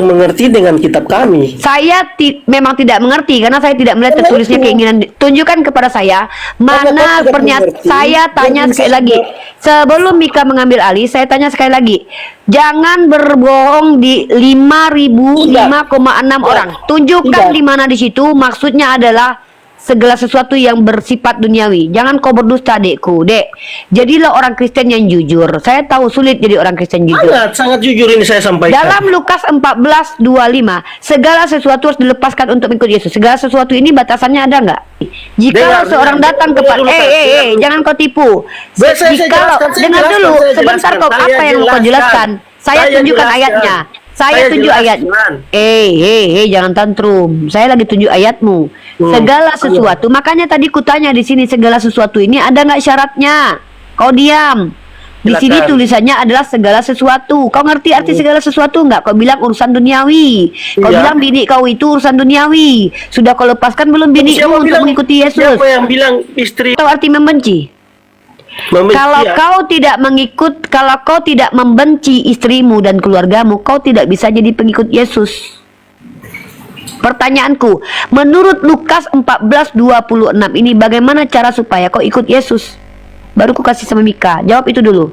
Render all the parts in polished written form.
mengerti dengan kitab kami. Saya memang tidak mengerti karena saya tidak melihat tertulisnya keinginan. Tunjukkan kepada saya mana pernyataan. Saya tanya sekali lagi. Sebelum Mika mengambil alih, saya tanya sekali lagi. Jangan berbohong di 5.006 orang. Tunjukkan di mana di situ maksudnya adalah segala sesuatu yang bersifat duniawi. Jangan kau berdusta, adekku. Dek, jadilah orang Kristen yang jujur. Saya tahu sulit jadi orang Kristen jujur. Sangat jujur ini saya sampaikan. Dalam Lukas 14:25, segala sesuatu harus dilepaskan untuk mengikut Yesus. Segala sesuatu ini batasannya ada nggak? Jika seorang datang kepada jangan kau tipu. Jika dengar dulu, sebentar kau, apa yang kau jelaskan? Saya tunjukkan ayatnya. Saya tunjuk ayat. Jangan tantrum. Saya lagi tunjuk ayatmu. Segala sesuatu. Makanya tadi kutanya di sini segala sesuatu ini ada nggak syaratnya? Kau diam. Di sini tulisannya adalah segala sesuatu. Kau ngerti arti segala sesuatu nggak? Kau bilang urusan duniawi. Kau bilang bini kau itu urusan duniawi. Sudah kau lepaskan belum binimu untuk mengikuti Yesus? Siapa yang bilang istri? Tahu arti membenci? Kalau kau tidak membenci istrimu dan keluargamu, kau tidak bisa jadi pengikut Yesus. Pertanyaanku, menurut Lukas 14:26 ini bagaimana cara supaya kau ikut Yesus? Baru ku kasih sama Mika. Jawab itu dulu.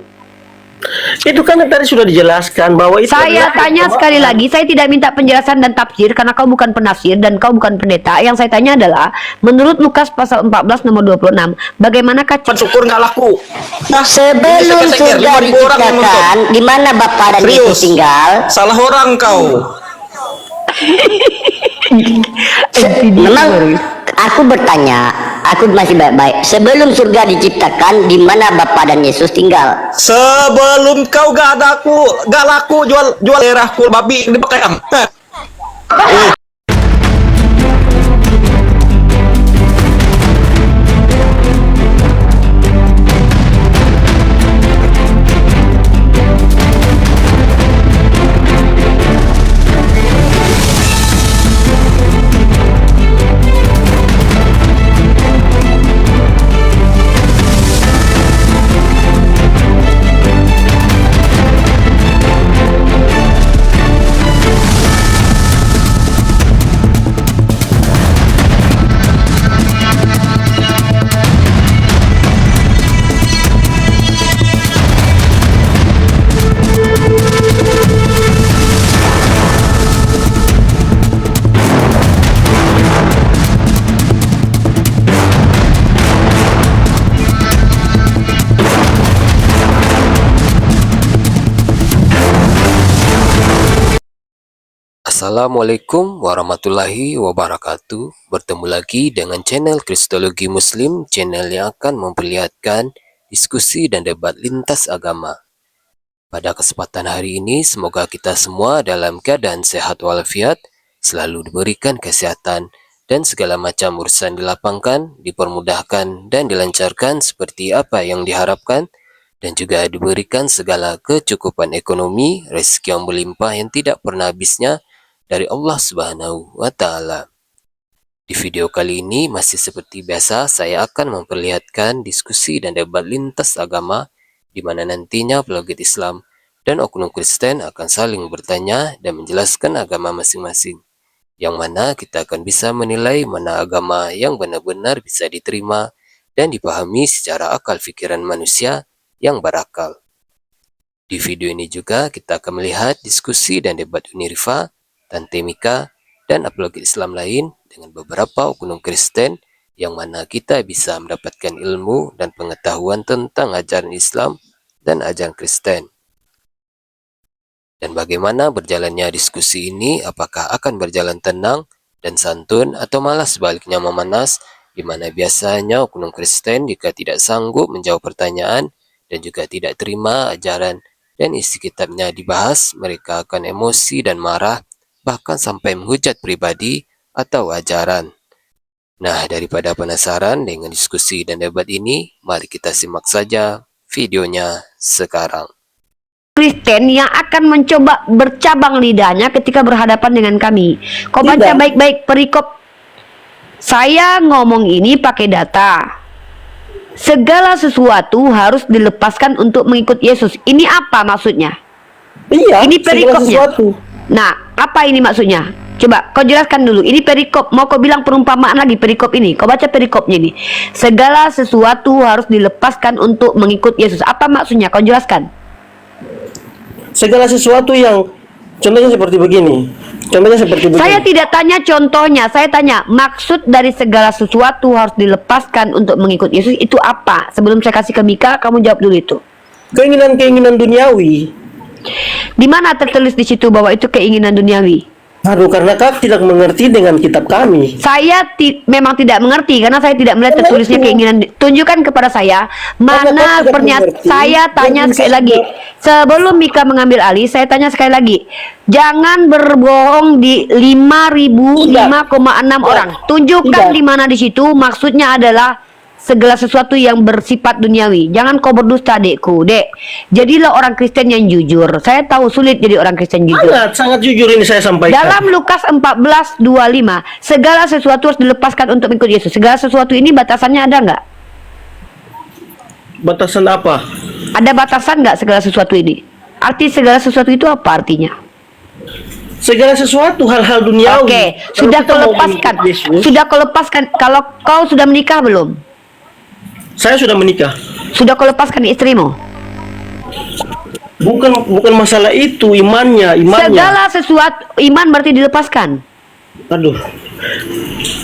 Itu kan tadi sudah dijelaskan bahwa itu. Saya tanya sekali lagi, saya tidak minta penjelasan dan tafsir karena kau bukan penafsir dan kau bukan pendeta. Yang saya tanya adalah, menurut Lukas pasal 14 nomor 26, bagaimanakah syukur nggak laku? Sebelum surga diciptakan, di mana Bapa dan Yesus tinggal? Salah orang kau. Memang aku bertanya, aku masih baik-baik. Sebelum surga diciptakan, di mana Bapa dan Yesus tinggal? Sebelum kau gak laku jual daerahku babi dipakai am. Assalamualaikum warahmatullahi wabarakatuh. Bertemu lagi dengan channel Kristologi Muslim, channel yang akan memperlihatkan diskusi dan debat lintas agama. Pada kesempatan hari ini, semoga kita semua dalam keadaan sehat walafiat, selalu diberikan kesehatan, dan segala macam urusan dilapangkan, dipermudahkan, dan dilancarkan seperti apa yang diharapkan, dan juga diberikan segala kecukupan ekonomi, rezeki yang berlimpah yang tidak pernah habisnya, dari Allah Subhanahu wa Ta'ala. Di video kali ini masih seperti biasa, saya akan memperlihatkan diskusi dan debat lintas agama di mana nantinya apologet Islam dan oknum Kristen akan saling bertanya dan menjelaskan agama masing-masing, yang mana kita akan bisa menilai mana agama yang benar-benar bisa diterima dan dipahami secara akal pikiran manusia yang berakal. Di video ini juga kita akan melihat diskusi dan debat Unirfa, Tante Mika, dan apologet Islam lain dengan beberapa oknum Kristen yang mana kita bisa mendapatkan ilmu dan pengetahuan tentang ajaran Islam dan ajaran Kristen. Dan bagaimana berjalannya diskusi ini, apakah akan berjalan tenang dan santun atau malah sebaliknya memanas, di mana biasanya oknum Kristen jika tidak sanggup menjawab pertanyaan dan juga tidak terima ajaran dan isi kitabnya dibahas, mereka akan emosi dan marah, bahkan sampai menghujat pribadi atau ajaran. Nah, daripada penasaran dengan diskusi dan debat ini, mari kita simak saja videonya sekarang. Kristen yang akan mencoba bercabang lidahnya ketika berhadapan dengan kami. Kau baca baik-baik perikop. Saya ngomong ini pakai data. Segala sesuatu harus dilepaskan untuk mengikut Yesus. Ini apa maksudnya? Iya, ini perikopnya. Nah, Apa ini maksudnya? Coba kau jelaskan dulu. Ini perikop. Mau kau bilang perumpamaan lagi perikop ini? Kau baca perikopnya ini. Segala sesuatu harus dilepaskan untuk mengikut Yesus. Apa maksudnya? Kau jelaskan. Segala sesuatu yang contohnya seperti begini. Contohnya seperti begini. Saya tidak tanya contohnya. Saya tanya maksud dari segala sesuatu harus dilepaskan untuk mengikut Yesus itu apa? Sebelum saya kasih ke Mika, kamu jawab dulu itu. Keinginan-keinginan duniawi. Di mana tertulis di situ bahwa itu keinginan duniawi? Aduh, karena kau tidak mengerti dengan kitab kami. Saya memang tidak mengerti karena saya tidak melihat tertulisnya keinginan. Tunjukkan kepada saya mana pernyataan. Saya tanya sekali lagi. Sebelum Mika mengambil alih, saya tanya sekali lagi. Jangan berbohong di 5.006 orang. Tunjukkan di mana di situ maksudnya adalah segala sesuatu yang bersifat duniawi. Jangan kau berdusta, adekku. Dek, jadilah orang Kristen yang jujur. Saya tahu sulit jadi orang Kristen jujur. Sangat jujur ini saya sampaikan. Dalam Lukas 14:25, segala sesuatu harus dilepaskan untuk mengikut Yesus. Segala sesuatu ini batasannya ada nggak? Batasan apa? Ada batasan nggak segala sesuatu ini? Arti segala sesuatu itu apa artinya? Segala sesuatu hal-hal duniawi. Oke, sudah kau lepaskan. Sudah kau lepaskan. Kalau kau sudah menikah belum? Saya sudah menikah. Sudah kau lepaskan istrimu? Bukan masalah itu, imannya. Segala sesuatu iman berarti dilepaskan. Aduh,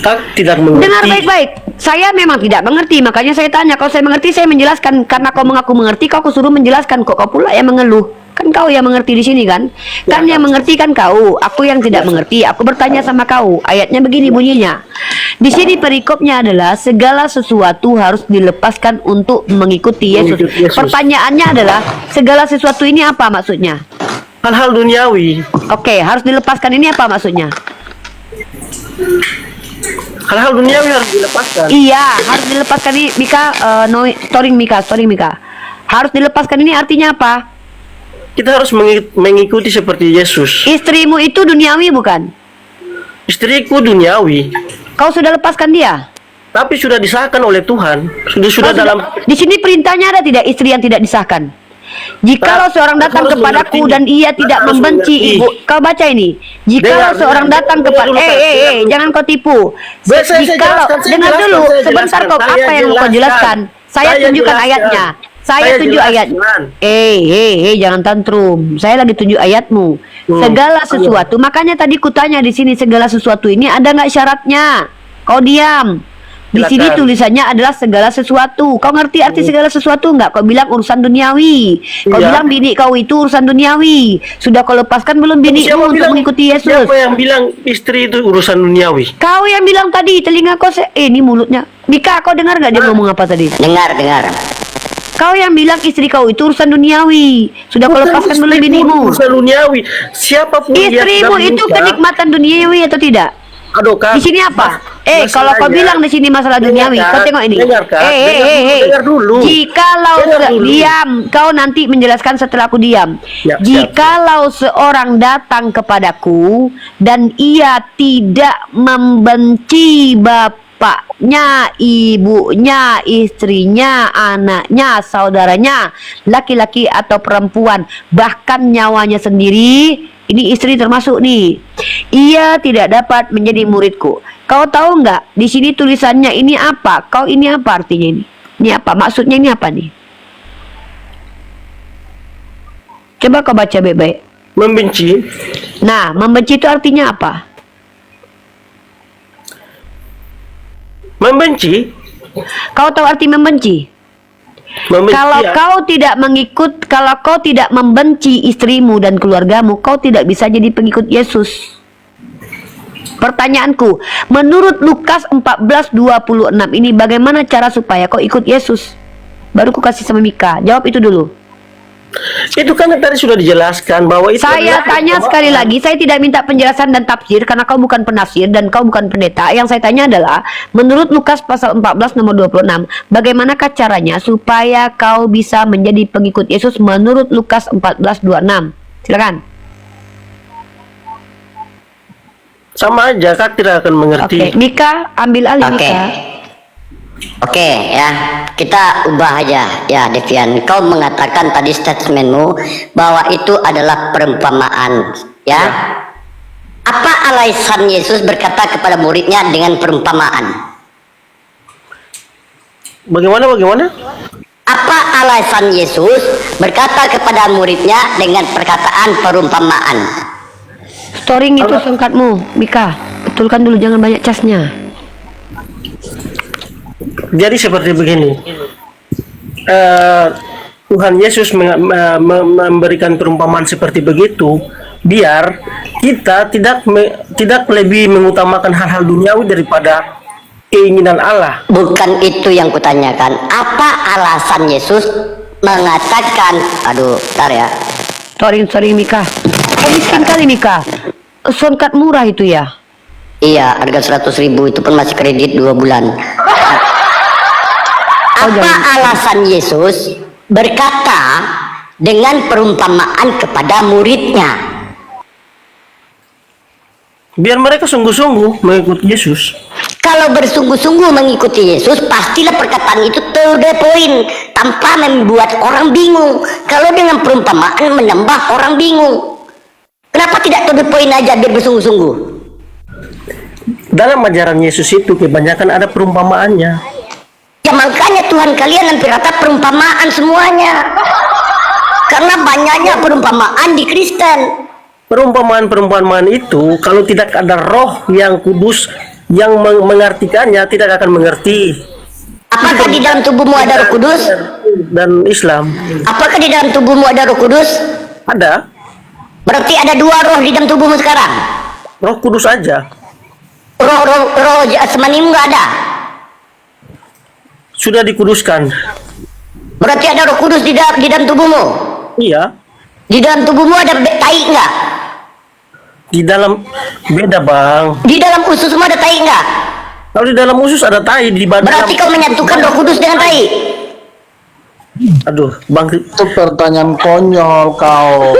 kau tidak mengerti. Dengar baik-baik. Saya memang tidak mengerti, makanya saya tanya. Kalau saya mengerti, saya menjelaskan. Karena kau mengaku mengerti, kau suruh menjelaskan. Kok kau pula yang mengeluh? Kan kau yang mengerti di sini kan? Kan yang mengerti kan kau. Aku yang tidak mengerti. Aku bertanya sama kau. Ayatnya begini bunyinya. Di sini perikopnya adalah segala sesuatu harus dilepaskan untuk mengikuti Yesus. Pertanyaannya adalah segala sesuatu ini apa maksudnya? Hal-hal duniawi. Oke, harus dilepaskan ini apa maksudnya? Hal-hal duniawi harus dilepaskan. Iya, harus dilepaskan ini. Mika, storing Mika. Harus dilepaskan ini artinya apa? Kita harus mengikuti seperti Yesus. Istrimu itu duniawi bukan? Istriku duniawi. Kau sudah lepaskan dia? Tapi sudah disahkan oleh Tuhan. Sudah dalam. Di sini perintahnya ada tidak istri yang tidak disahkan? Jikalau seorang datang kepadaku dan ia tidak membenci ibu, kau baca ini. Jikalau seorang datang kepada, jangan kau tipu. Jikalau, dengar dulu, sebentar kau apa yang kau jelaskan? Saya tunjukkan ayatnya. Saya tunjuk ayat. Jangan tantrum. Saya lagi tunjuk ayatmu. Segala sesuatu. Makanya tadi kutanya di sini segala sesuatu ini ada nggak syaratnya? Kau diam. Di sini tulisannya adalah segala sesuatu. Kau ngerti arti segala sesuatu nggak? Kau bilang urusan duniawi. Kau bilang bini kau itu urusan duniawi. Sudah kau lepaskan belum binimu untuk mengikuti Yesus? Siapa yang bilang istri itu urusan duniawi? Kau yang bilang tadi. Telinga kau ini mulutnya. Mika, kau dengar nggak dia ngomong apa tadi? Dengar. Kau yang bilang istri kau itu urusan duniawi. Sudah kau lepaskan belum binimu? Urusan duniawi. Siapapun istrimu itu kenikmatan duniawi atau tidak? Aduh, Kak. Di sini apa? Kalau kau bilang di sini masalah duniawi, kau tengok ini. Dengar dulu. Jikalau diam, kau nanti menjelaskan setelah aku diam. Jikalau seorang datang kepadaku dan ia tidak membenci bapaknya, ibunya, istrinya, anaknya, saudaranya, laki-laki atau perempuan, bahkan nyawanya sendiri, ini istri termasuk nih, ia tidak dapat menjadi muridku. Kau tahu nggak? Di sini tulisannya ini apa? Kau ini apa artinya ini? Ini apa? Maksudnya ini apa nih? Coba kau baca baik-baik. Membenci. Nah, membenci itu artinya apa? Membenci. Kau tahu arti membenci? Kalau kau tidak membenci istrimu dan keluargamu, kau tidak bisa jadi pengikut Yesus. Pertanyaanku, menurut Lukas 14:26 ini bagaimana cara supaya kau ikut Yesus? Baru ku kasih sama Mika. Jawab itu dulu. Itu kan tadi sudah dijelaskan bahwa itu. Saya tanya sekali lagi, saya tidak minta penjelasan dan tafsir karena kau bukan penafsir dan kau bukan pendeta. Yang saya tanya adalah, menurut Lukas pasal 14 nomor 26, bagaimanakah caranya supaya kau bisa menjadi pengikut Yesus menurut Lukas 14:26? Silakan. Sama aja, Kak tidak akan mengerti. Oke, Mika, ambil alih Mika. Oke ya, kita ubah aja ya Devian. Kau mengatakan tadi statementmu bahwa itu adalah perumpamaan ya. alasan Yesus berkata kepada muridnya dengan perumpamaan? Bagaimana? Apa alasan Yesus berkata kepada muridnya dengan perkataan perumpamaan? Storing itu songkatmu, Mika. Betulkan dulu, jangan banyak casnya. Jadi seperti begini. Tuhan Yesus memberikan perumpamaan seperti begitu biar kita tidak lebih mengutamakan hal-hal duniawi daripada keinginan Allah. Bukan itu yang kutanyakan. Apa alasan Yesus mengatakan, aduh, bentar ya. Storing Mika. Oh, miskin kali Mika. Songkat murah itu ya. Iya, harga 100.000 itu pun masih kredit 2 bulan. Apa alasan Yesus berkata dengan perumpamaan kepada muridnya? Biar mereka sungguh-sungguh mengikuti Yesus. Kalau bersungguh-sungguh mengikuti Yesus, pastilah perkataan itu to the point, tanpa membuat orang bingung. Kalau dengan perumpamaan menambah orang bingung. Kenapa tidak to the point aja biar bersungguh-sungguh? Dalam ajaran Yesus itu kebanyakan ada perumpamaannya. Ya makanya Tuhan kalian hampir rata perumpamaan semuanya. Karena banyaknya perumpamaan di Kristen. Perumpamaan itu kalau tidak ada roh yang kudus yang mengartikannya, tidak akan mengerti. Apakah di dalam tubuhmu ada Roh Kudus? Dan Islam. Apakah di dalam tubuhmu ada Roh Kudus? Ada. Berarti ada 2 roh di dalam tubuhmu sekarang. Roh Kudus aja. Roh jasmanimu nggak ada. Sudah dikuduskan. Berarti ada Roh Kudus di dalam tubuhmu. Iya. Di dalam tubuhmu ada tai nggak? Di dalam beda bang. Di dalam ususmu ada tai nggak? Kalau di dalam usus ada tai di badan. Berarti kau menyatukan Roh Kudus dengan tai. Aduh, bang. Itu pertanyaan konyol kau.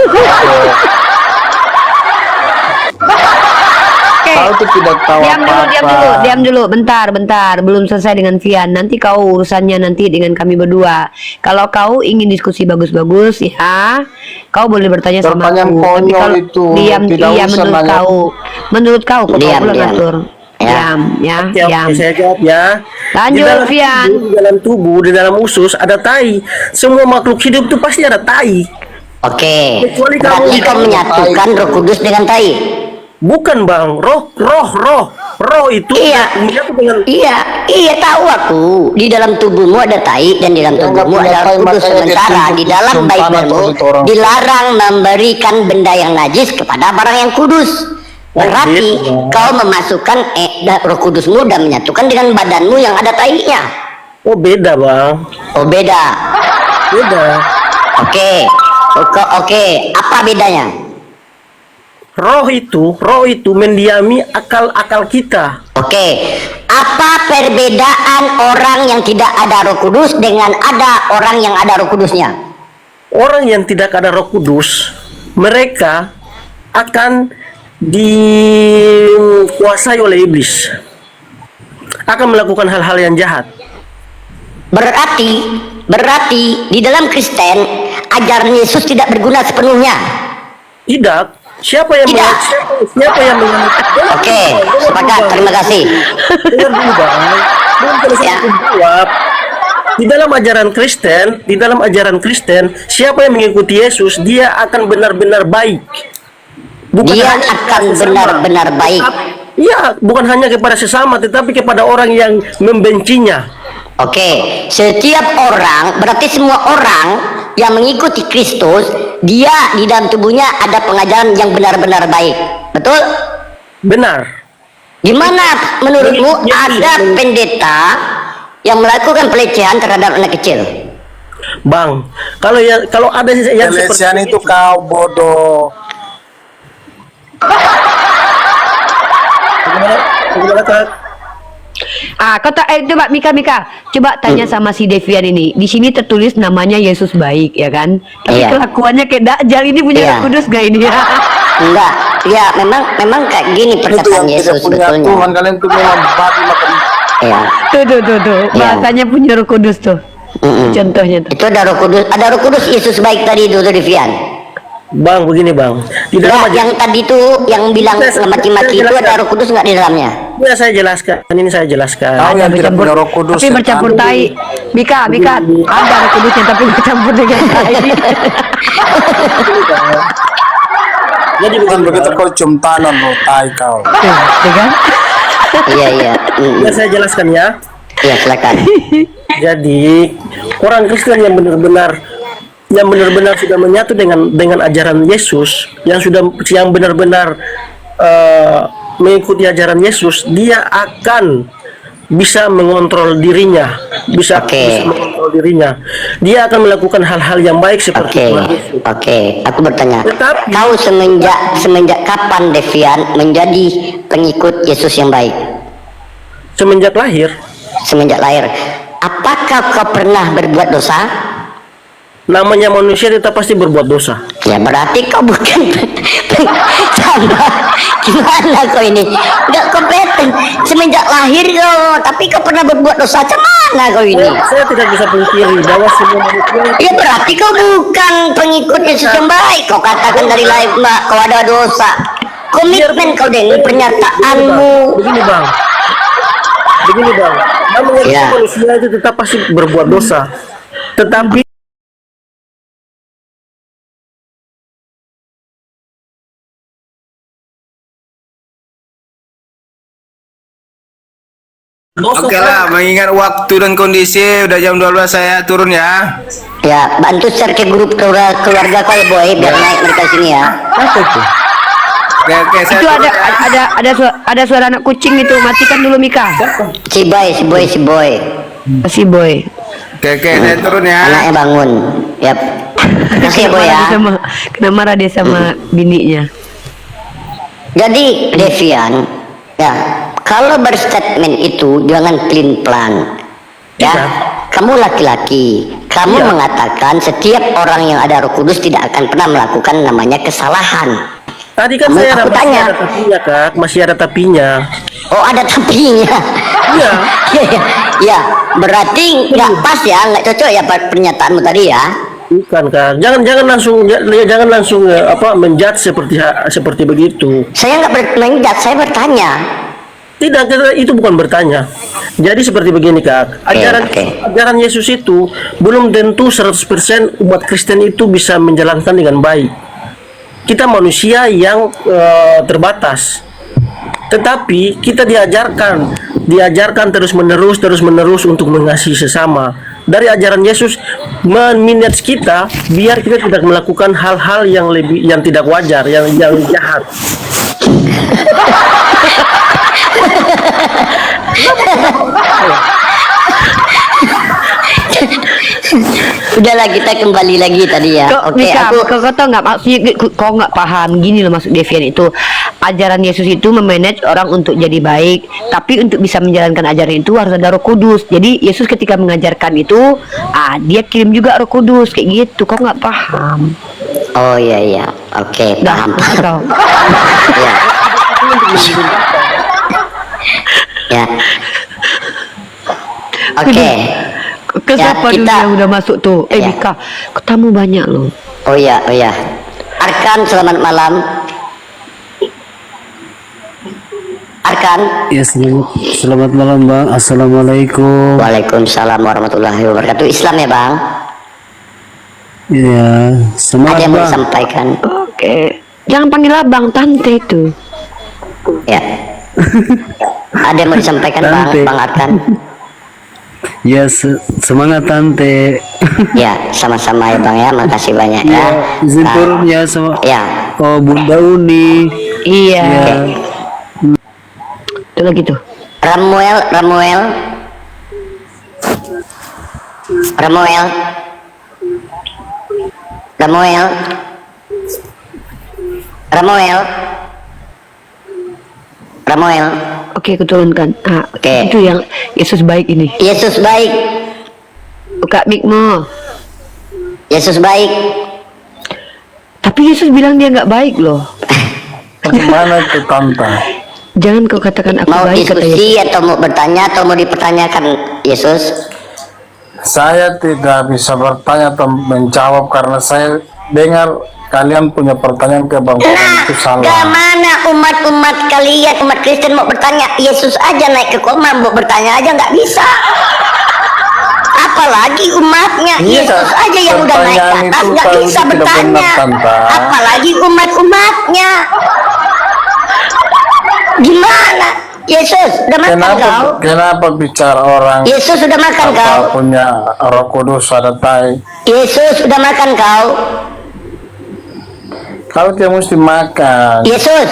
Kau tuh tidak tahu apa-apa. Diam dulu, bentar, belum selesai dengan Vian. Nanti kau urusannya nanti dengan kami berdua. Kalau kau ingin diskusi bagus-bagus ya, kau boleh bertanya sama Pertanyaan aku. Tapi konyol kalau itu diam, tidak iya usah nanya. menurut kau, kau Diam, boleh diam. ngatur. Ya. Diam. Oke, saya jawab ya. Lanjut, Vian. Di dalam tubuh, di dalam usus ada tai. Semua makhluk hidup itu pasti ada tai. Oke. Kecuali Berarti kamu- kau menyatukan Roh Kudus dengan tai. Bukan bang, roh itu Iya. menyatu dengan Iya tahu aku. Di dalam tubuhmu ada tai dan di dalam tubuhmu ada Roh Kudus. Sementara di dalam Bible-mu dilarang memberikan benda yang najis kepada barang yang kudus. Berarti kau memasukkan Roh Kudusmu dan menyatukan dengan badanmu yang ada tainya. Oh beda bang, Oh beda. beda. Oke. Apa bedanya? Roh itu mendiami akal kita. Oke. Apa perbedaan orang yang tidak ada Roh Kudus dengan ada orang yang ada Roh Kudusnya? Orang yang tidak ada Roh Kudus, mereka akan dikuasai oleh iblis, akan melakukan hal-hal yang jahat. Berarti di dalam Kristen ajaran Yesus tidak berguna sepenuhnya. Tidak. Siapa yang Tidak. siapa yang Oke, sepakat. Terima kasih. Dengar dulu bang, belum selesai Ya. aku jawab. Di dalam ajaran Kristen, siapa yang mengikuti Yesus, dia akan benar-benar baik. Dia hanya akan kepada sesama. benar-benar baik. Iya, bukan hanya kepada sesama, tetapi kepada orang yang membencinya. Oke, setiap orang, berarti semua orang yang mengikuti Kristus, dia di dalam tubuhnya ada pengajaran yang benar-benar baik. Betul? Benar. Di mana menurutmu ada pendeta yang melakukan pelecehan terhadap anak kecil? Bang, kalau ada yang Pelecehan itu kau bodoh. Bagaimana, Kak? Coba Mika, coba tanya sama si Devian ini. Di sini tertulis namanya Yesus baik, ya kan? Tapi Iya. kelakuannya kayak Dajjal ini punya Iya. Roh Kudus gak ini ya? Enggak. Ya, memang kayak gini Itu perkataan yang tidak Yesus punya Tuhan, sebetulnya. kalian tuh memang babi makan. Ya. Tuh. Iya. Bahasanya punya Roh Kudus tuh. Mm-mm. Contohnya tuh. Itu ada Roh Kudus. Ada Roh Kudus Yesus baik tadi itu Devian. Bang, begini bang. Di dalam Enggak, yang tadi tuh yang bilang maki-maki itu ada Roh Kudus nggak di dalamnya? Ya saya jelaskan. Ini saya jelaskan. Tahu yang tidak punya Roh Kudus. Tapi setan. bercampur tai. Bika, ada Roh Kudusnya tapi bercampur dengan tai. Jadi Kan begini, begitu Bang. kau cium tangan lo, tai kau. Tuh kan? Iya iya. Ya saya jelaskan ya. Iya silakan. Jadi orang Kristen yang benar-benar sudah menyatu dengan ajaran Yesus, yang benar-benar mengikuti ajaran Yesus, dia akan bisa mengontrol dirinya, bisa mengontrol dirinya. Dia akan melakukan hal-hal yang baik seperti Oke, Tuhan Yesus. oke. Aku bertanya, Tetapi- kau semenjak kapan Devian menjadi pengikut Yesus yang baik? Semenjak lahir, Semenjak lahir. Apakah kau pernah berbuat dosa? namanya manusia kita pasti berbuat dosa. Ya berarti kau bukan sama. Gimana kau ini? Nggak kompeten. Semenjak lahir kau, tapi kau pernah berbuat dosa. Mana kau ini? Saya tidak bisa pungkiri bahwa semua manusia Ya berarti kau bukan pengikut Yesus yang baik. Kau katakan dari lahir kau ada dosa. Komitmen kau dengan pernyataanmu. Begini bang, namanya Ya. manusia itu tetap pasti berbuat dosa. Tetapi dosa Oke lah, mengingat waktu dan kondisi udah jam 12 saya turun ya. Ya, bantu share ke grup keluarga kau ya boy, biar naik mereka sini ya. apa itu? Oke, saya Itu turun ya. ada suara anak kucing itu, matikan dulu Mika. Si boy. Si boy. Oke, saya turun ya. Anaknya bangun. Yap. Kasih ya boy ya. Kena marah dia sama bininya. Jadi Devian, ya kalau berstatement itu jangan clean plan. Ya, Iya. kamu laki-laki, kamu Iya. mengatakan setiap orang yang ada Roh Kudus tidak akan pernah melakukan namanya kesalahan. Tadi kan Kamu- saya aku masih tanya. ada tapinya kak, masih ada tapinya. Oh ada tapinya. Iya. Ya, berarti nggak pas ya, nggak cocok ya pernyataanmu tadi ya. Bukan kak, jangan langsung menjudge seperti begitu. Saya nggak menjat, saya bertanya. Tidak, itu bukan bertanya. Jadi seperti begini kak, ajaran Yesus itu belum tentu 100% umat Kristen itu bisa menjalankan dengan baik. Kita manusia yang terbatas, tetapi kita diajarkan terus menerus untuk mengasihi sesama. Dari ajaran Yesus memanage kita biar kita tidak melakukan hal-hal yang tidak wajar, yang jahat. Udahlah kita kembali lagi tadi ya. Kok, Oke, Mika, aku kau tahu nggak maksudnya? Kau nggak paham gini loh maksud Devian itu. Ajaran Yesus itu memanage orang untuk jadi baik, tapi untuk bisa menjalankan ajaran itu harus ada Roh Kudus. Jadi Yesus ketika mengajarkan itu, dia kirim juga Roh Kudus kayak gitu. Kau nggak paham? Oh iya. Oke, Dah, paham. kau. Ya. Ya. Oke. Ke Ya, siapa dulu kita- yang udah masuk tuh? Ya. Mika, tamu banyak loh. Oh iya. Arkan, selamat malam. Arkan. Ya, selamat malam Bang. Assalamualaikum. Waalaikumsalam warahmatullahi wabarakatuh. Islam ya bang. Ya, Ada semangat yang mau Bang. disampaikan? Oke. Jangan panggil abang, tante itu. Ya. Ada yang mau disampaikan bang, Tante. bang Arkan? Ya, semangat Tante. Ya, sama-sama ya bang ya. Makasih banyak ya. Ya, izin Nah, turun ya sama Ya. oh Bunda Uni. Iya. Ya, Itu lagi tuh. Ramuel. Oke, aku turunkan. Oke. Itu yang Yesus baik ini. Yesus baik. Buka mikmu. Yesus baik. Tapi Yesus bilang dia nggak baik loh. bagaimana tuh Tante? Jangan kau katakan aku Mau baik, kata Yesus. diskusi atau mau bertanya atau mau dipertanyakan Yesus? Saya tidak bisa bertanya atau menjawab karena saya dengar kalian punya pertanyaan ke Bang Farhan itu salah. Kemana umat-umat kalian, umat Kristen mau bertanya? Yesus aja naik ke koma mau bertanya aja nggak bisa. Apalagi umatnya, Iya, Yesus aja yang udah naik ke pertanyaan atas itu nggak kalau bisa tidak bertanya. benar, Tante. Apalagi umat-umatnya. Gimana? Yesus udah makan kau? Kenapa bicara orang Yesus udah makan apa kau? punya Roh Kudus ada tai? Yesus udah makan kau? Kalau dia mesti makan. Yesus.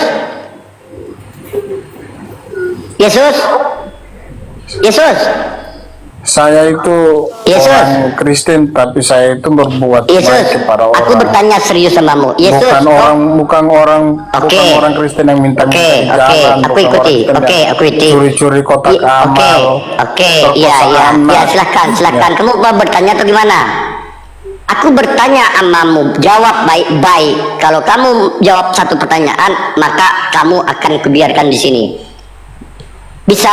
Yesus. Yesus. Saya itu Yesus. orang Kristen, tapi saya itu berbuat baik Yesus. kepada orang. Aku bertanya serius samamu. Yesus. bukan orang Oke. Kristen yang minta Oke, di oke, jalan, aku bukan ikuti. orang Kristen Oke, yang aku ikuti. curi-curi kotak amal. Oke, iya, perkosa iya. anak. Ya, silakan. Kamu mau bertanya atau gimana? Aku bertanya amamu, jawab baik-baik. Kalau kamu jawab satu pertanyaan, maka kamu akan kubiarkan di sini. Bisa?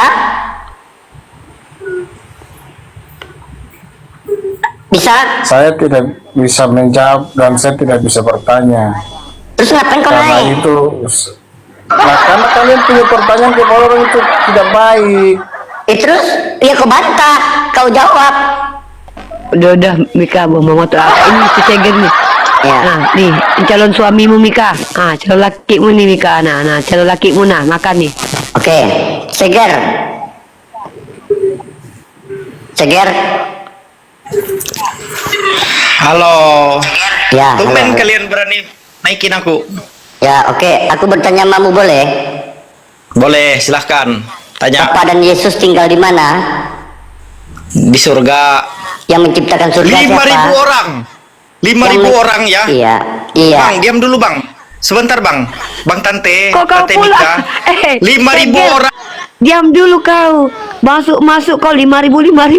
Bisa? Saya tidak bisa menjawab dan saya tidak bisa bertanya. Terus ngapain kau Karena naik? itu, karena kalian punya pertanyaan ke orang itu tidak baik. Terus ya kau bantah, kau jawab. Udah Mika, mau motor apa ini si Seger nih. Ya. Nah, nih calon suamimu Mika. Ah, calon lakimu nih Mika. Nah, calon lakimu nah makan nih. Oke, Seger. Seger. Halo. Ya, Tumben halo. kalian berani naikin aku. Ya, oke. Aku bertanya mamu boleh? Boleh, silahkan. Tanya. Bapa dan Yesus tinggal di mana? Di surga. Yang menciptakan surga 5.000 siapa? orang. 5.000 Yang men- orang ya. Iya, iya. Bang, diam dulu bang. Sebentar bang. Bang Tante, Kok kau Tante pula? Mika. 5.000 Seger. orang. Diam dulu kau. Masuk kau 5.000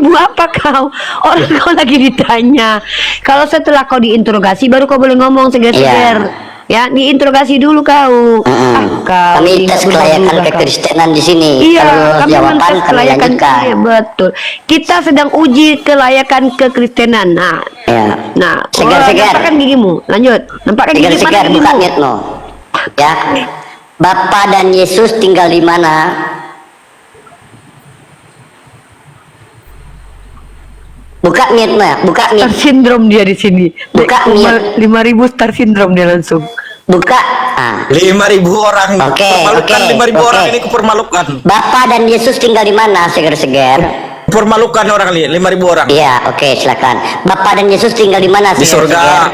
apa kau? Orang kau lagi ditanya. Kalau setelah kau diinterogasi baru kau boleh ngomong seger-seger. Ya, diinterogasi dulu kau. Kau Kami ini tes nggak kelayakan berguna, kau. kekristenan di sini. Iya, Kalau kami jawaban mentes kami kelayakan. lanjutkan. Iya, betul. Kita sedang uji kelayakan kekristenan. Nah, Ya. nah, Segar-segar. nampakkan gigimu. Lanjut. Nampakkan gigi mana Segar-segar gigimu? buka netno. Ya. Bapa dan Yesus tinggal di mana? Buka netno ya, buka Star net. syndrome dia di sini. Buka nih. 5.000 star syndrome dia langsung. Buka. Ah. 5.000 orang. Oke, Permalukan oke, 5.000 orang oke. ini kupermalukan. Bapa dan Yesus tinggal di mana? Segar-segar. Permalukan orang ini 5.000 orang. Iya, oke, silakan. Bapa dan Yesus tinggal di mana? Di surga. Segar-segar?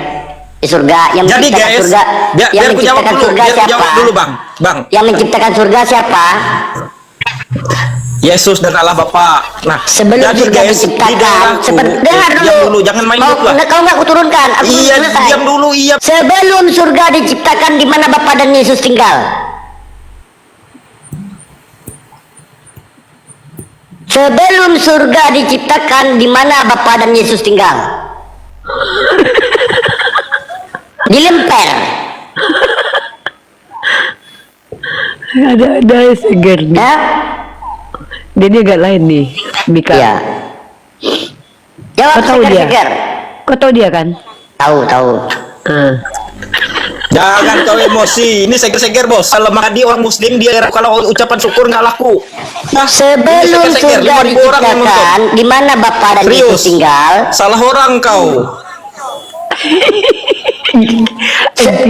Di surga. Yang Jadi menciptakan guys, surga. biar yang aku jawab menciptakan dulu, surga biar aku siapa? jawab dulu bang. Bang, Yang menciptakan surga siapa? Yesus dan Allah Bapa. Nah, Sebelum jadi surga guys, di diciptakan, daerahku, dengar diam dulu. jangan main Mau, dulu lah. kau nggak kuturunkan? Aku belum Iya, selesai. diam dulu, iya. Sebelum surga diciptakan, di mana Bapa dan Yesus tinggal? Sebelum surga diciptakan, di mana Bapa dan Yesus tinggal? Di lemper. Ada seger nih. Ya? Dia ini agak lain nih, Mika. Iya. Jawab Kau tahu dia? segar-segar. Kau tahu dia kan? Tahu, tahu. Ah. Jangan kau emosi. Ini seger-seger bos. Kalau dia orang Muslim dia kalau ucapan syukur nggak laku. Nah, Sebelum ini seger-seger, surga 5.000 orang yang nonton. diciptakan, di mana Bapa dan Serius. Yesus tinggal? Salah orang kau.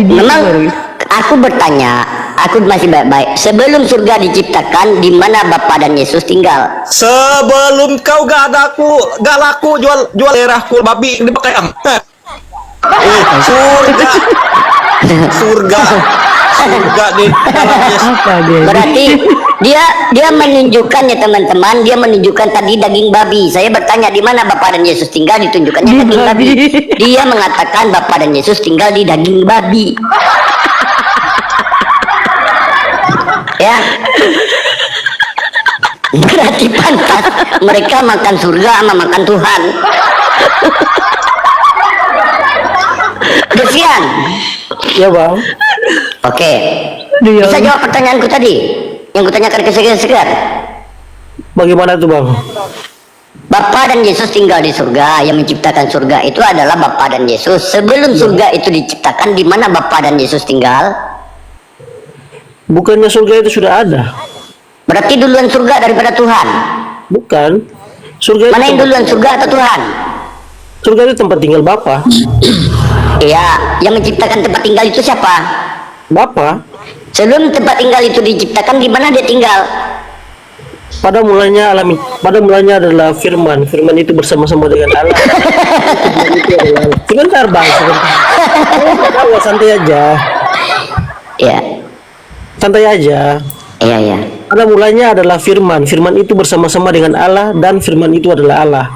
Memang aku bertanya, aku masih baik-baik. Sebelum surga diciptakan, di mana Bapa dan Yesus tinggal? Sebelum kau gak laku jual daerahku babi dipakai am. Surga. Surga di dalam Yesus. Apa dia? Berarti dia menunjukkan ya teman-teman, dia menunjukkan tadi daging babi. Saya bertanya di mana Bapa dan Yesus tinggal, ditunjukkannya Di daging babi. babi. Dia mengatakan Bapa dan Yesus tinggal di daging babi. Ya. Berarti pantas mereka makan surga sama makan Tuhan. Kesian. Ya bang. Oke. Dia- Bisa jawab pertanyaanku tadi? Yang kutanyakan ke segar-segar. Bagaimana tuh bang? Bapa dan Yesus tinggal di surga. Yang menciptakan surga itu adalah Bapa dan Yesus. Sebelum surga itu diciptakan, di mana Bapa dan Yesus tinggal? Bukannya surga itu sudah ada? Berarti duluan surga daripada Tuhan. Bukan. Surga Mana itu yang duluan, surga atau Tuhan? surga itu tempat tinggal Bapa. Iya, yang menciptakan tempat tinggal itu siapa? Bapa. Sebelum tempat tinggal itu diciptakan, di mana dia tinggal? Pada mulanya adalah firman. Firman itu bersama-sama dengan Allah. Firman itu adalah Allah. Sebentar bang, sebentar. Santai aja. Iya, Santai aja. iya, iya. Pada mulanya adalah firman. Firman itu bersama-sama dengan Allah dan firman itu adalah Allah.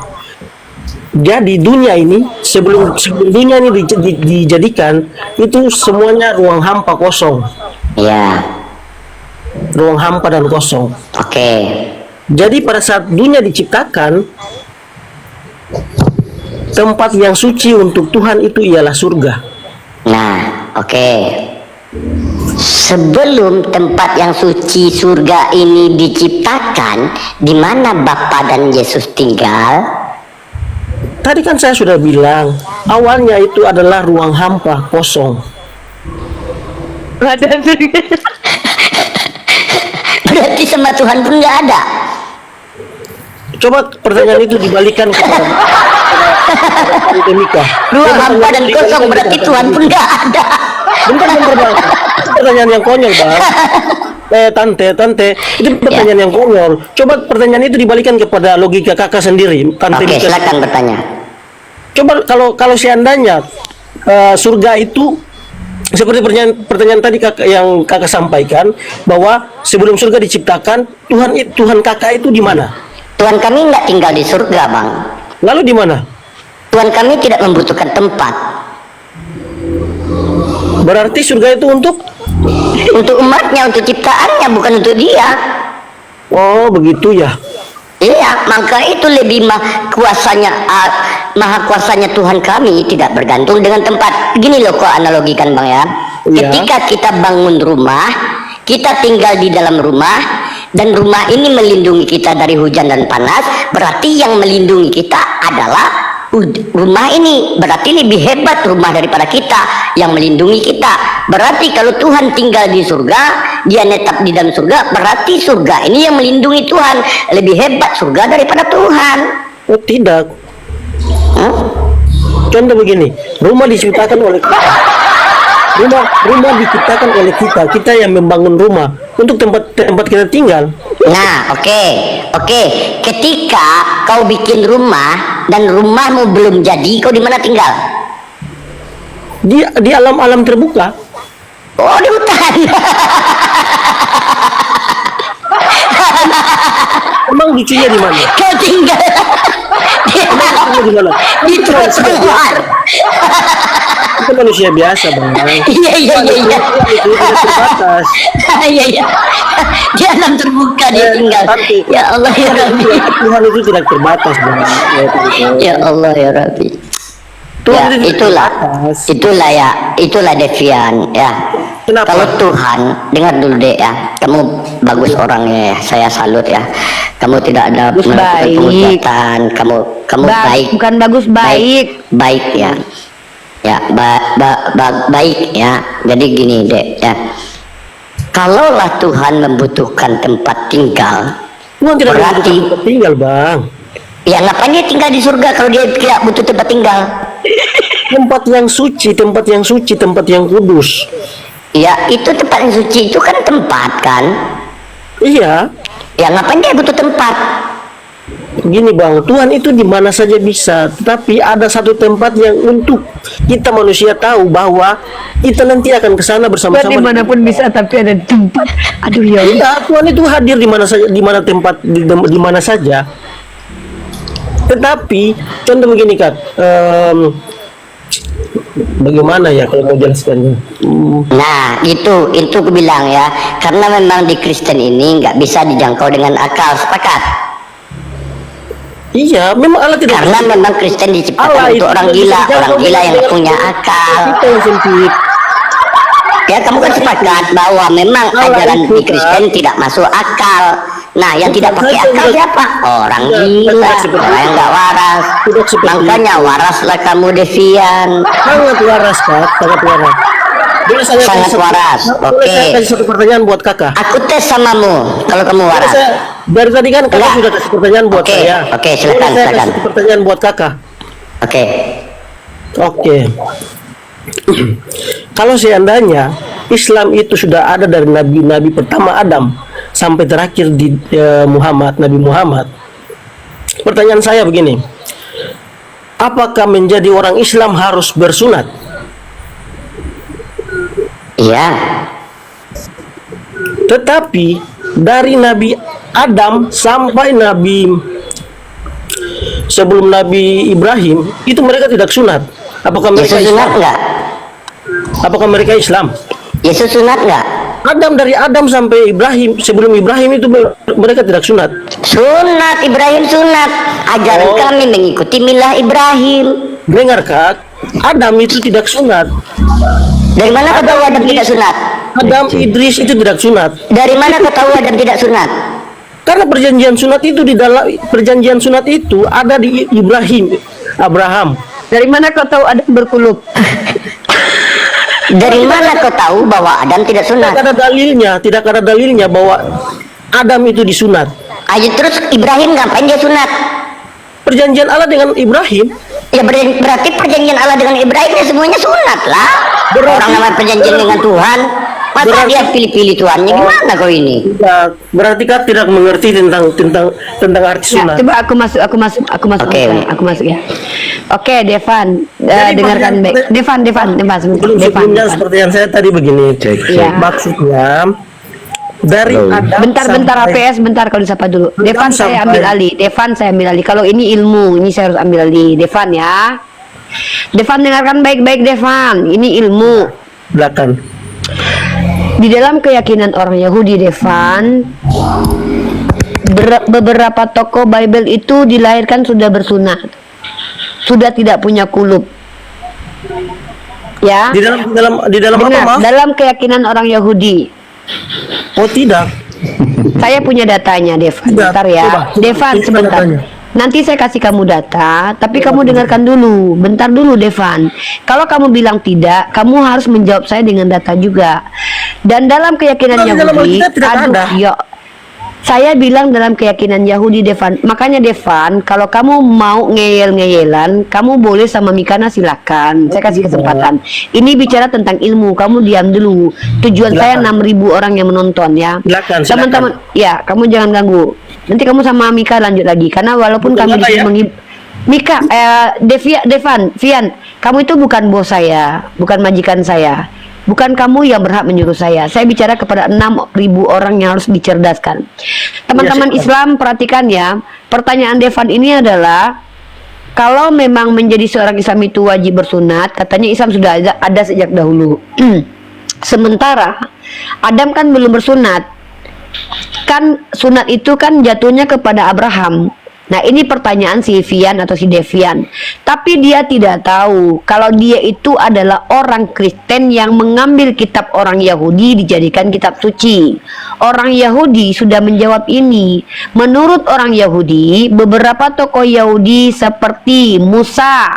Jadi dunia ini sebelum dunia ini dijadikan itu semuanya ruang hampa kosong. Iya, Ruang hampa dan kosong. oke. Jadi pada saat dunia diciptakan, tempat yang suci untuk Tuhan itu ialah surga. Nah, oke. Sebelum tempat yang suci surga ini diciptakan, di mana Bapa dan Yesus tinggal? Tadi kan saya sudah bilang, awalnya itu adalah ruang hampa kosong. Berarti sama Tuhan pun nggak ada. Coba pertanyaan itu dibalikan kepada Demika. Ruang hampa dan kosong, berarti Tuhan pun nggak ada. Bentar bang. Itu pertanyaan yang konyol bang. Tante, itu pertanyaan yang konyol. Coba pertanyaan itu dibalikan kepada logika kakak sendiri, Tante Oke, Mika. silakan bertanya. Coba kalau seandainya surga itu seperti pertanyaan tadi yang kakak sampaikan, bahwa sebelum surga diciptakan, Tuhan kakak itu di mana? Tuhan kami nggak tinggal di surga, Bang. Lalu di mana? Tuhan kami tidak membutuhkan tempat. Berarti surga itu untuk umatnya, untuk ciptaannya, bukan untuk dia. Oh begitu ya. Iya, maka itu lebih maha kuasanya Tuhan kami tidak bergantung dengan tempat. Gini loh kok analogikan Bang ya. Iya. Ketika kita bangun rumah, kita tinggal di dalam rumah, dan rumah ini melindungi kita dari hujan dan panas, berarti yang melindungi kita adalah rumah ini. Berarti lebih hebat rumah daripada kita yang melindungi kita. Berarti kalau Tuhan tinggal di surga, dia netap di dalam surga, berarti surga ini yang melindungi Tuhan. Lebih hebat surga daripada Tuhan. Oh tidak. Hah? Contoh begini, rumah diciptakan oleh kita. Rumah diciptakan oleh kita yang membangun rumah untuk tempat kita tinggal. Nah, oke. Ketika kau bikin rumah dan rumahmu belum jadi, kau di mana tinggal? Di alam terbuka. Oh, di hutan. Emang lucunya di mana? Kau tinggal Di mana? di trotoar. Itu manusia biasa bang. Iya. Itu tidak terbatas. Iya. Di alam terbuka dia tinggal. Tapi- Ya Allah ya Rabbi. Tuhan itu tidak terbatas bang. Ya Allah ya Rabbi. Tuhan Ya, itu tidak terbatas. itulah Devian ya. Kenapa? Kalau Tuhan, dengar dulu deh ya, kamu bagus orangnya ya, saya salut ya. Kamu tidak ada Bagus, melakukan baik. penghujatan, kamu baik. Bukan bagus, baik. Baik ya. Ya, baik ya. Jadi gini deh ya. Kalaulah Tuhan membutuhkan tempat tinggal, Tuhan tidak berarti- membutuhkan tempat tinggal bang. ya ngapain dia tinggal di surga kalau dia tidak butuh tempat tinggal? Tempat yang suci, tempat yang kudus. Ya, itu tempat yang suci, itu kan tempat kan? Iya. Ya ngapain dia butuh tempat? Gini bang, Tuhan itu di mana saja bisa, tetapi ada satu tempat yang untuk kita manusia tahu bahwa kita nanti akan ke sana bersama-sama. Dimanapun bisa, tapi ada tempat. Aduh ya. Tidak, Tuhan itu hadir di mana saja, di mana tempat, di mana saja. Tetapi contoh begini Kak, bagaimana ya kalau mau jelaskannya? Nah, itu aku bilang ya, karena memang di Kristen ini nggak bisa dijangkau dengan akal, sepakat? Iya, memang Allah tidak. Karena memang Kristen Allah diciptakan itu untuk orang tidak gila, dijangkau orang gila yang dengan punya akal. Kita yang sempit. Ya, kamu kan sepakat bahwa memang Allah ajaran itu, di Kristen tidak masuk akal. Nah, yang tidak pakai akal siapa? Orang gila, orang yang nggak waras. Makanya waraslah kamu, Devian. Sangat waras, Kak, sangat waras. Boleh saya Sangat kasih waras. Boleh saya Oke. kasih satu pertanyaan buat kakak? Aku tes samamu kalau kamu Boleh waras. dari tadi kan kakak Enggak. sudah kasih pertanyaan buat Oke, saya. oke, silakan, Boleh saya silakan. kasih satu pertanyaan buat kakak? Oke. Oke. Kalau seandainya Islam itu sudah ada dari nabi-nabi pertama Adam sampai terakhir di Nabi Muhammad. Pertanyaan saya begini. Apakah menjadi orang Islam harus bersunat? Iya. Tetapi dari Nabi Adam sampai sebelum Nabi Ibrahim itu mereka tidak sunat. Apakah mereka Yesus sunat Islam? nggak? Apakah mereka Islam? Yesus sunat nggak? Dari Adam sampai Ibrahim, sebelum Ibrahim itu mereka tidak sunat. Sunat, Ibrahim sunat. Ajaran kami mengikuti milah Ibrahim. Dengar, Kak, Adam itu tidak sunat. Dari mana kau tahu Adam tidak sunat? Adam Idris itu tidak sunat. Dari mana kau tahu Adam tidak sunat? Karena perjanjian sunat itu ada di Abraham. Dari mana kau tahu Adam berkulub? Dari mana kau tahu bahwa Adam tidak sunat? Tidak ada dalilnya bahwa Adam itu disunat. Ayo terus Ibrahim ngapain dia sunat? Perjanjian Allah dengan Ibrahim. Ya berarti perjanjian Allah dengan Ibrahim ya semuanya sunat lah. Orang namanya perjanjian dengan Tuhan, masa dia pilih-pilih Tuhannya, gimana kau ini? Berarti Kak tidak mengerti tentang arti Ya, sunat. coba aku masuk Oke. ya. Oke, Devan, Jadi dengarkan pertanyaan- baik. Devan, Sebelumnya seperti yang saya tadi begini, Iya. maksudnya dari Adam Bentar sampai- APS, bentar kalau disapa dulu. Devan saya ambil alih. Kalau ini ilmu, ini saya harus ambil alih. Devan ya. Devan dengarkan baik-baik Devan. Ini ilmu. belakang. Di dalam keyakinan orang Yahudi, Devan, beberapa tokoh Bible itu dilahirkan sudah bersunat, sudah tidak punya kulub. Ya. Di dalam apa, Dengar, Maaf? dalam keyakinan orang Yahudi. Oh, tidak. Saya punya datanya, Devan. Tidak. Bentar ya. Coba. Devan, Ini sebentar. datanya. Nanti saya kasih kamu data, tapi kamu dengarkan dulu. Bentar dulu, Devan. Kalau kamu bilang tidak, kamu harus menjawab saya dengan data juga. Dan dalam keyakinan Kalau di dalam Yahudi, Alkitab tidak ada. saya bilang dalam keyakinan Yahudi, Devan. Makanya Devan, kalau kamu mau ngeyel-ngeyelan, kamu boleh sama Mikana silakan. Saya kasih kesempatan. Ini bicara tentang ilmu, kamu diam dulu. Tujuan saya 6.000 orang yang menonton ya. Silakan. Teman-teman, ya kamu jangan ganggu. Nanti kamu sama Mika lanjut lagi, karena walaupun Betul kami apa di ya? sini Mika, Vian, kamu itu bukan bos saya, bukan majikan saya, bukan kamu yang berhak menyuruh saya. Saya bicara kepada 6.000 orang yang harus dicerdaskan. Teman-teman Iya, Islam, perhatikan ya. Pertanyaan Devan ini adalah, kalau memang menjadi seorang Islam itu wajib bersunat, katanya Islam sudah ada sejak dahulu. Sementara Adam kan belum bersunat. Kan sunat itu kan jatuhnya kepada Abraham. Nah, ini pertanyaan si Vian atau si Devian. Tapi dia tidak tahu kalau dia itu adalah orang Kristen yang mengambil kitab orang Yahudi dijadikan kitab suci. Orang Yahudi sudah menjawab ini. Menurut orang Yahudi, beberapa tokoh Yahudi seperti Musa,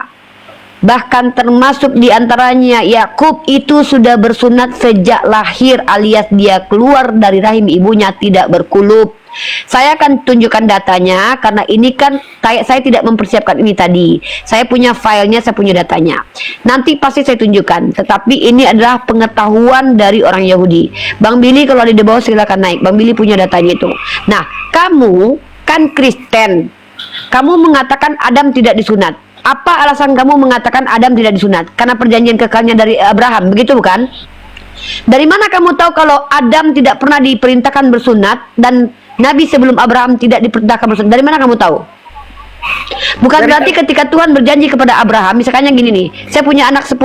bahkan termasuk diantaranya Yakub, itu sudah bersunat sejak lahir, alias dia keluar dari rahim ibunya tidak berkulub. Saya akan tunjukkan datanya, karena ini kan saya tidak mempersiapkan ini tadi. Saya punya filenya, saya punya datanya. Nanti pasti saya tunjukkan. Tetapi ini adalah pengetahuan dari orang Yahudi. Bang Billy kalau di bawah silakan naik. Bang Billy punya datanya itu. Nah, kamu kan Kristen. Kamu mengatakan Adam tidak disunat. Apa alasan kamu mengatakan Adam tidak disunat? Karena perjanjian kekalnya dari Abraham, begitu bukan? Dari mana kamu tahu kalau Adam tidak pernah diperintahkan bersunat dan Nabi sebelum Abraham tidak diperintahkan bersunat? Dari mana kamu tahu? Bukan berarti ketika Tuhan berjanji kepada Abraham, misalnya gini nih, saya punya anak 10,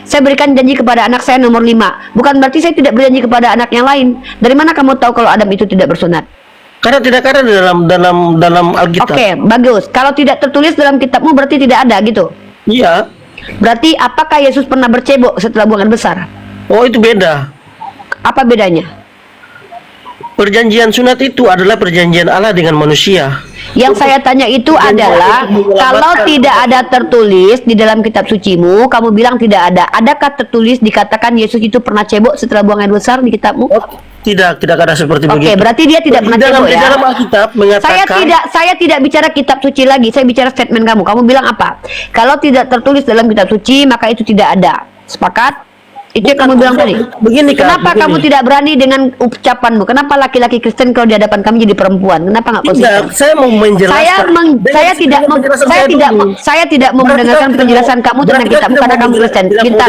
saya berikan janji kepada anak saya nomor 5. Bukan berarti saya tidak berjanji kepada anak yang lain. Dari mana kamu tahu kalau Adam itu tidak bersunat? Karena tidak ada dalam Alkitab. Oke, bagus. Kalau tidak tertulis dalam kitabmu berarti tidak ada gitu. Iya. Berarti apakah Yesus pernah bercebok setelah buangan besar? Oh, itu beda. Apa bedanya? perjanjian sunat itu adalah perjanjian Allah dengan manusia. Yang saya tanya itu adalah, kalau tidak ada tertulis di dalam kitab sucimu, kamu bilang tidak ada. Adakah tertulis dikatakan Yesus itu pernah cebok setelah buang air besar di kitabmu? Oh, tidak ada seperti Oke, begitu. berarti dia tidak pernah cebok Di ya. dalam Alkitab mengatakan Saya tidak bicara kitab suci lagi. Saya bicara statement kamu. Kamu bilang apa? Kalau tidak tertulis dalam kitab suci, maka itu tidak ada. Sepakat? Itu yang kamu bilang tadi. Begini, Kak, Kenapa begini. kamu tidak berani dengan ucapanmu? Kenapa laki-laki Kristen kalau di hadapan kami jadi perempuan? Kenapa nggak konsisten? tidak, saya mau menjelaskan. Saya tidak mau mendengarkan penjelasan kamu tentang kitab karena kamu Kristen. Minta.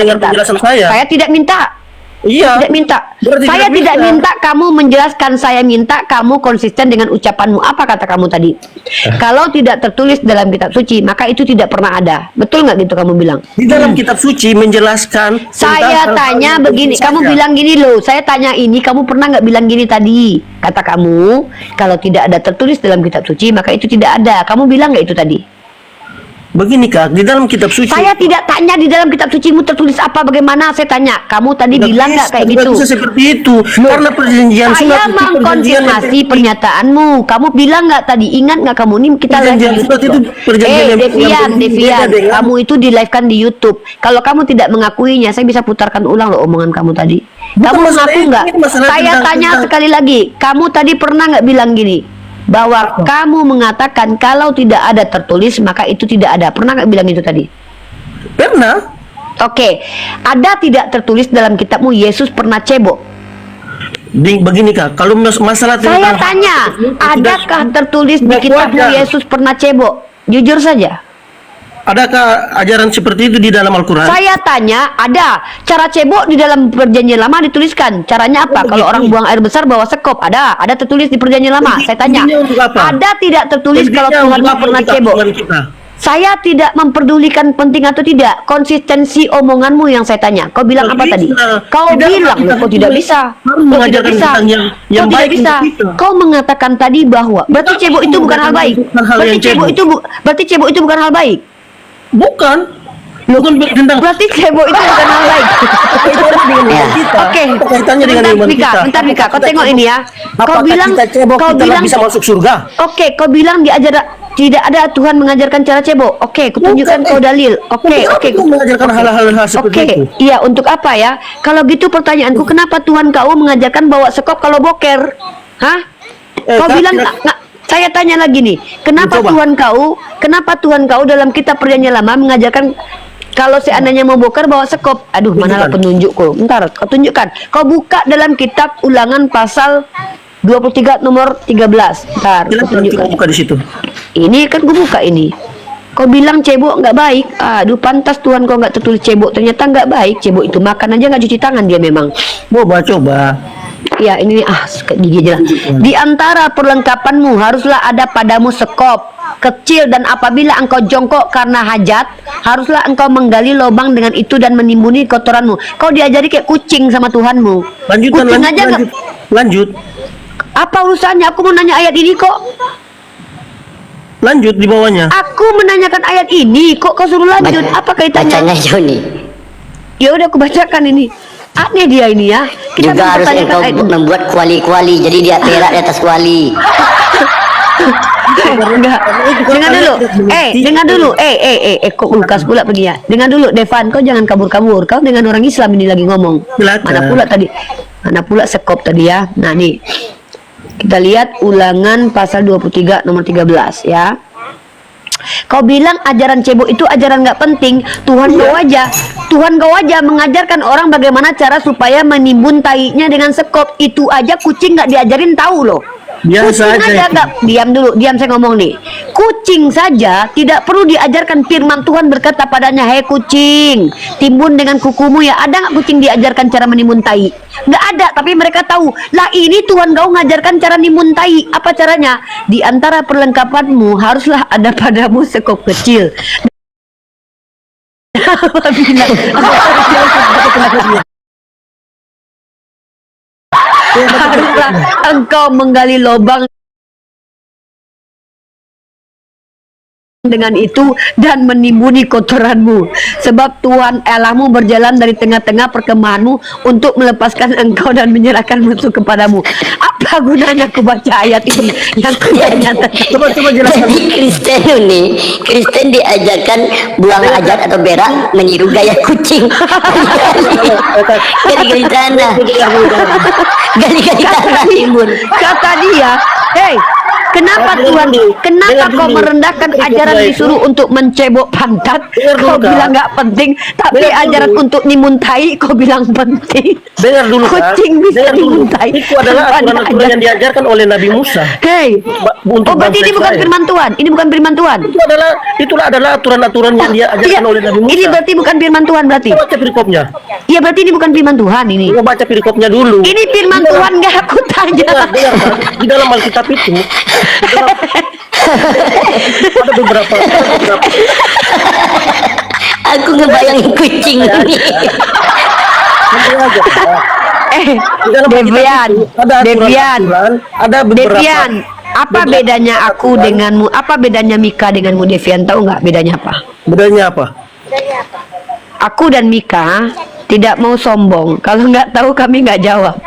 Saya tidak minta. Iya. Tidak minta. Berarti Saya tidak tidak bisa. minta kamu menjelaskan. Saya minta kamu konsisten dengan ucapanmu. Apa kata kamu tadi? Kalau tidak tertulis dalam kitab suci, maka itu tidak pernah ada. Betul nggak gitu kamu bilang? Di dalam kitab suci menjelaskan. Saya tentang tanya hal-hal begini, saja. kamu bilang gini loh. Saya tanya ini, kamu pernah nggak bilang gini tadi? Kata kamu, kalau tidak ada tertulis dalam kitab suci, maka itu tidak ada. Kamu bilang nggak itu tadi? Begini, Kak, di dalam kitab suci. Saya tidak tanya di dalam kitab sucimu tertulis apa bagaimana. Saya tanya, kamu tadi bilang nggak kayak gitu? Bisa seperti itu. Karena perjanjian sunat Saya itu mengkonfirmasi pernyataanmu. Kamu bilang nggak tadi? Ingat nggak kamu ini kita live di Perjanjian sunat YouTube? itu perjanjian yang Devian, beda dengan- kamu itu di live kan di YouTube. Kalau kamu tidak mengakuinya, saya bisa putarkan ulang loh omongan kamu tadi. Kamu masalah mengaku itu, nggak? ini masalah Saya tentang- tanya tentang- sekali lagi. Kamu tadi pernah nggak bilang gini? Bahwa kamu mengatakan kalau tidak ada tertulis maka itu tidak ada. Pernah nggak bilang itu tadi? Pernah. Oke, ada tidak tertulis dalam kitabmu Yesus pernah cebok? Begini, Kak, kalau masalah Saya tanya, adakah tertulis di kitabmu Yesus pernah cebok? Jujur saja. Adakah ajaran seperti itu di dalam Al-Quran? Saya tanya, ada. Cara cebok di dalam perjanjian lama dituliskan. Caranya apa? Kalau orang buang air besar bawa sekop, ada tertulis di perjanjian lama. Saya tanya, Intinya untuk apa? ada tidak tertulis kalau Intinya Tuhan untuk apa pernah kita cebok? Tuhan kita? Saya tidak memperdulikan penting atau tidak. Konsistensi omonganmu yang saya tanya. Kau bilang apa tadi? Kau bilang, kau tidak bisa. Kau tidak bisa. Kau tidak bisa. Kau mengatakan tadi bahwa berarti cebok itu bukan hal baik. Berarti cebok itu bukan hal baik. Bukan. Bukan tentang Berarti cebok itu bukan hal baik. Oke. kaitannya dengan iman kita. Bentar Mika, kau tengok ini ya. Kau bilang, bisa masuk surga. Oke, kau bilang tidak ada Tuhan mengajarkan cara cebok. Oke, kutunjukkan kau dalil. Oke. Mengajarkan hal-hal seperti itu. Iya, untuk apa ya? Kalau gitu pertanyaanku, kenapa Tuhan kau mengajarkan bawa sekop kalau boker? Hah? Kau bilang nggak? Saya tanya lagi nih, kenapa Tuhan kau dalam kitab perjanjian lama mengajarkan kalau seandainya mau boker bawa sekop? Aduh, manalah penunjukku. Bentar, kau tunjukkan. Kau buka dalam kitab Ulangan pasal 23 nomor 13. Bentar, kau tunjukkan. Buka di situ. Ini kan gue buka ini. Kau bilang cebok nggak baik. Aduh, pantas Tuhan kau nggak tertulis cebok. Ternyata nggak baik. Cebok itu makan aja nggak cuci tangan dia memang. Coba. Ya ini gigi aja lah. Di antara perlengkapanmu haruslah ada padamu sekop kecil, dan apabila engkau jongkok karena hajat, haruslah engkau menggali lubang dengan itu dan menimbuni kotoranmu. Kau diajari kayak kucing sama Tuhanmu. Lanjut. Apa urusannya? Aku mau nanya ayat ini kok. Lanjut di bawahnya. Aku menanyakan ayat ini kok kau suruh lanjut. Apa kaitannya? Bacanya Joni. Ya udah aku bacakan ini. Aneh dia ini ya. Kita Juga harus mempertanyakan engkau ayat ini. membuat kuali-kuali, jadi dia perak di atas kuali. Enggak. Dengar dulu. Kok Lukas pula pergi ya. Dengar dulu, Devan, kau jangan kabur-kabur. Kau dengan orang Islam ini lagi ngomong. Silakan. Mana pula sekop tadi ya. Nah, nih. Kita lihat Ulangan pasal 23 nomor 13 ya. Kau bilang ajaran cebok itu ajaran nggak penting. Tuhan kau aja mengajarkan orang bagaimana cara supaya menimbun tainya dengan sekop. Itu aja kucing nggak diajarin tahu loh. Biasa Kucing aja aja itu. nggak. Diam saya ngomong nih. Kucing saja tidak perlu diajarkan. Firman Tuhan berkata padanya, hei kucing, timbun dengan kukumu ya. Ada nggak kucing diajarkan cara menimbun tai? Nggak ada. Tapi mereka tahu. Lah ini Tuhan kau ngajarkan cara nimbun tai. Apa caranya? Di antara perlengkapanmu haruslah ada padamu sekop kecil. Haruslah engkau menggali lubang dengan itu dan menimbuni kotoranmu, sebab Tuhan Allahmu berjalan dari tengah-tengah perkemahanmu untuk melepaskan engkau dan menyerahkan musuh kepadamu. Apa gunanya aku baca ayat ini yang ternyata Coba jelaskan. Jadi Kristen diajarkan buang hajat atau berak meniru gaya kucing. Gali-gali tanah. Gali-gali tanah timbun. kata dia, hei, kenapa Tuhan, kenapa kau merendahkan ajaran disuruh untuk mencebok pantat? Kau bilang nggak penting, tapi ajaran untuk nimuntai kau bilang penting. Dengar dulu, Kak. Kucing bisa Dengar dulu. nimuntai. Itu adalah aturan-aturan yang diajarkan oleh Nabi Musa. Hei, Untuk oh berarti bangsa ini bukan Israel. firman Tuhan. Ini bukan firman Tuhan. Itulah adalah aturan-aturan yang diajarkan Iya, oleh Nabi Musa. ini berarti bukan firman Tuhan berarti. Kita baca perikopnya. Iya berarti ini bukan firman Tuhan ini. Kita baca perikopnya dulu. Ini firman Di dalam- Tuhan nggak aku tanya. dengar, Kak. Di dalam Alkitab itu ada beberapa Aku ngebayangin kucing ini. Santai aja, Kak. Di dalam Alkitab Devian, itu ada Devian, aturan-aturan, ada beberapa Devian. Apa bedanya aku denganmu? Apa bedanya Mika denganmu, Devian? Tahu nggak bedanya apa? bedanya apa? Aku dan Mika tidak mau sombong. Kalau nggak tahu kami nggak jawab.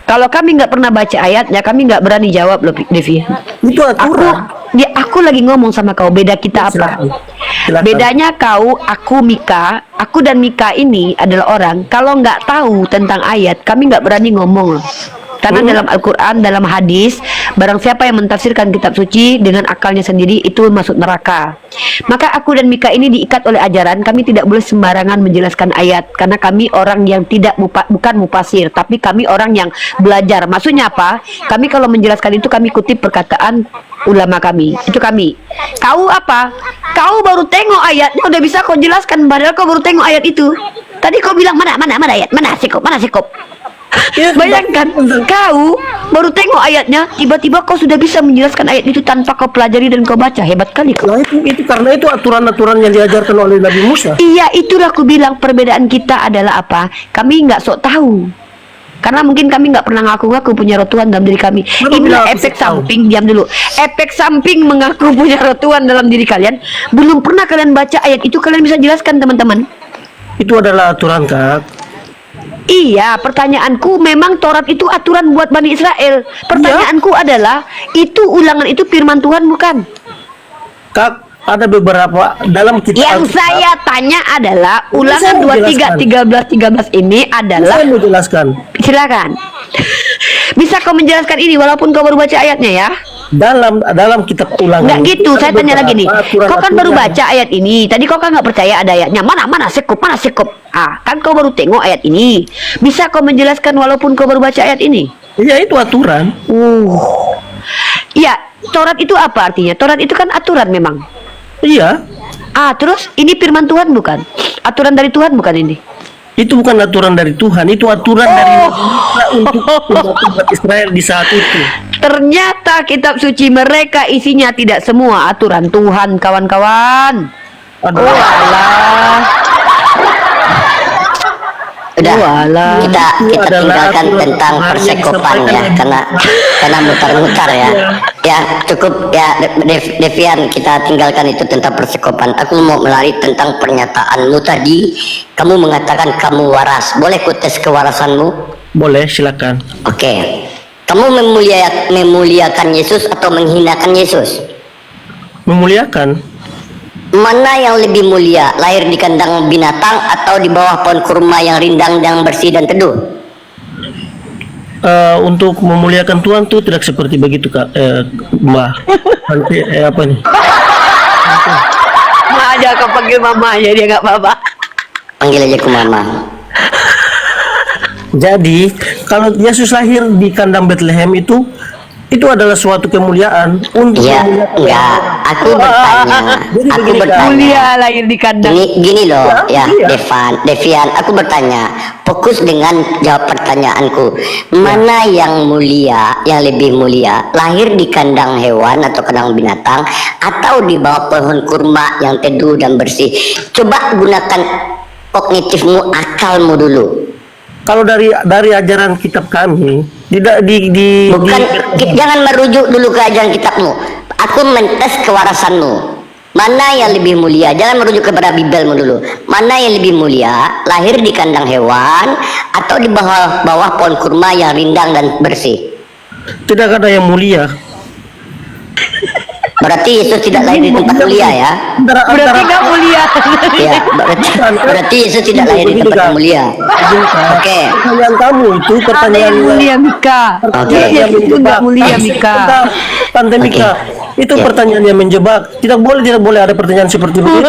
Kalau kami nggak pernah baca ayatnya, kami nggak berani jawab loh, Devian. Itu aturan. Aku lagi ngomong sama kau. Beda kita apa? Silakan. Bedanya aku Mika, aku dan Mika ini adalah orang. Kalau nggak tahu tentang ayat, kami nggak berani ngomong loh. Karena dalam Al-Quran, dalam hadis, barang siapa yang mentafsirkan kitab suci dengan akalnya sendiri itu masuk neraka. Maka aku dan Mika ini diikat oleh ajaran, kami tidak boleh sembarangan menjelaskan ayat. Karena kami orang yang bukan mufasir, tapi kami orang yang belajar. Maksudnya apa? Kami kalau menjelaskan itu kami kutip perkataan ulama kami. Itu kami. Kau apa? Kau baru tengok ayatnya udah bisa kau jelaskan, padahal kau baru tengok ayat itu. Tadi kau bilang mana ayat? Mana sih kau? Bayangkan kau baru tengok ayatnya, tiba-tiba kau sudah bisa menjelaskan ayat itu tanpa kau pelajari dan kau baca. Hebat kali kau. Nah, itu karena itu aturan-aturan yang diajarkan oleh Nabi Musa. Iya, itulah aku bilang perbedaan kita adalah apa? Kami nggak sok tahu. Karena mungkin kami nggak pernah ngaku-ngaku punya roh Tuhan dalam diri kami. Inilah efek samping, diam dulu. Efek samping mengaku punya roh Tuhan dalam diri kalian. Belum pernah kalian baca ayat itu, kalian bisa jelaskan teman-teman. Itu adalah aturan, Kak. Iya, pertanyaanku memang Taurat itu aturan buat Bani Israel. Pertanyaanku adalah, itu ulangan itu firman Tuhan bukan? Kak, ada beberapa dalam kitab Yang saya tanya adalah Saya ulangan mau 23, 13 ini adalah, saya mau jelaskan. silakan. Bisa kau menjelaskan ini walaupun kau baru baca ayatnya ya? Dalam kitab ulangan. Enggak gitu, ada saya tanya lagi nih. beberapa Kau kan baru aturan-aturan. baca ayat ini. Tadi kau kan nggak percaya ada ayatnya. Mana sekup? Ah, kan kau baru tengok ayat ini. Bisa kau menjelaskan walaupun kau baru baca ayat ini? Iya, itu aturan. Ya, Taurat itu apa artinya? Taurat itu kan aturan memang. Iya. Ah, terus ini firman Tuhan bukan? Aturan dari Tuhan bukan ini? Itu bukan aturan dari Tuhan, itu aturan dari Nabi Musa untuk umat Israel di saat itu. Ternyata kitab suci mereka isinya tidak semua aturan Tuhan, kawan-kawan. Aduh. Oh alah. Udah, Walah. kita Itu adalah tinggalkan aturan tentang Tuhan yang persekopan ya, disampaikan karena mutar-mutar ya. Ya cukup ya, Devian, kita tinggalkan itu tentang persekopan. Aku mau melari tentang pernyataanmu tadi. Kamu mengatakan kamu waras. Boleh ku tes kewarasanmu? Boleh, silakan. Oke. Kamu memuliakan Yesus atau menghinakan Yesus? Memuliakan. Mana yang lebih mulia, lahir di kandang binatang atau di bawah pohon kurma yang rindang dan bersih dan teduh? Untuk memuliakan Tuhan tuh tidak seperti begitu, Kak. Mbak. Nanti apa nih? Ma aja kau panggil mamanya, dia nggak apa-apa. Panggil aja ku mama. Jadi, kalau Yesus lahir di kandang Bethlehem itu adalah suatu kemuliaan untuk Ya, memuliakan. enggak. Aku bertanya. Jadi Aku begini, Kak. bertanya. Mulia lahir di kandang. Gini loh, Ya, ya, iya. Devian, aku bertanya, fokus dengan jawab pertanyaanku. Mana yang mulia, yang lebih mulia, lahir di kandang hewan atau kandang binatang, atau di bawah pohon kurma yang teduh dan bersih? Coba gunakan kognitifmu, akalmu dulu. Kalau dari ajaran kitab kami, tidak di Bukan, jangan merujuk dulu ke ajaran kitabmu. Aku mentes kewarasanmu. Mana yang lebih mulia? Jangan merujuk kepada Bibelmu dulu. Mana yang lebih mulia? Lahir di kandang hewan atau di bawah pohon kurma yang rindang dan bersih? Tidak ada yang mulia. Berarti Yesus tidak lahir di tempat mulia ya? Berarti nggak mulia. Ya, berarti Yesus tidak lahir di tempat yang mulia. Oke. Pertanyaan kamu itu pertanyaan Yang mulia Mika. Oke. Yesus itu nggak mulia Mika. Tante Mika, itu pertanyaan yang menjebak. Tidak boleh ada pertanyaan seperti begitu.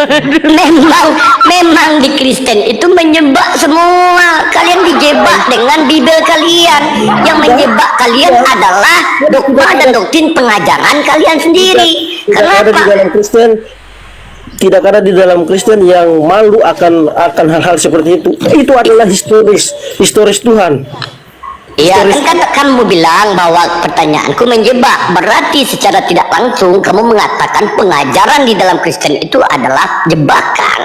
Memang di Kristen itu menjebak semua. Kalian dijebak dengan Bibel kalian. Yang menjebak kalian adalah dogma dan doktrin pengajaran kalian sendiri. Tidak ada di dalam Kristen. Tidak ada di dalam Kristen yang malu akan hal-hal seperti itu. Itu adalah historis Tuhan. Iya, kan kamu bilang bahwa pertanyaanku menjebak. Berarti secara tidak langsung kamu mengatakan pengajaran di dalam Kristen itu adalah jebakan.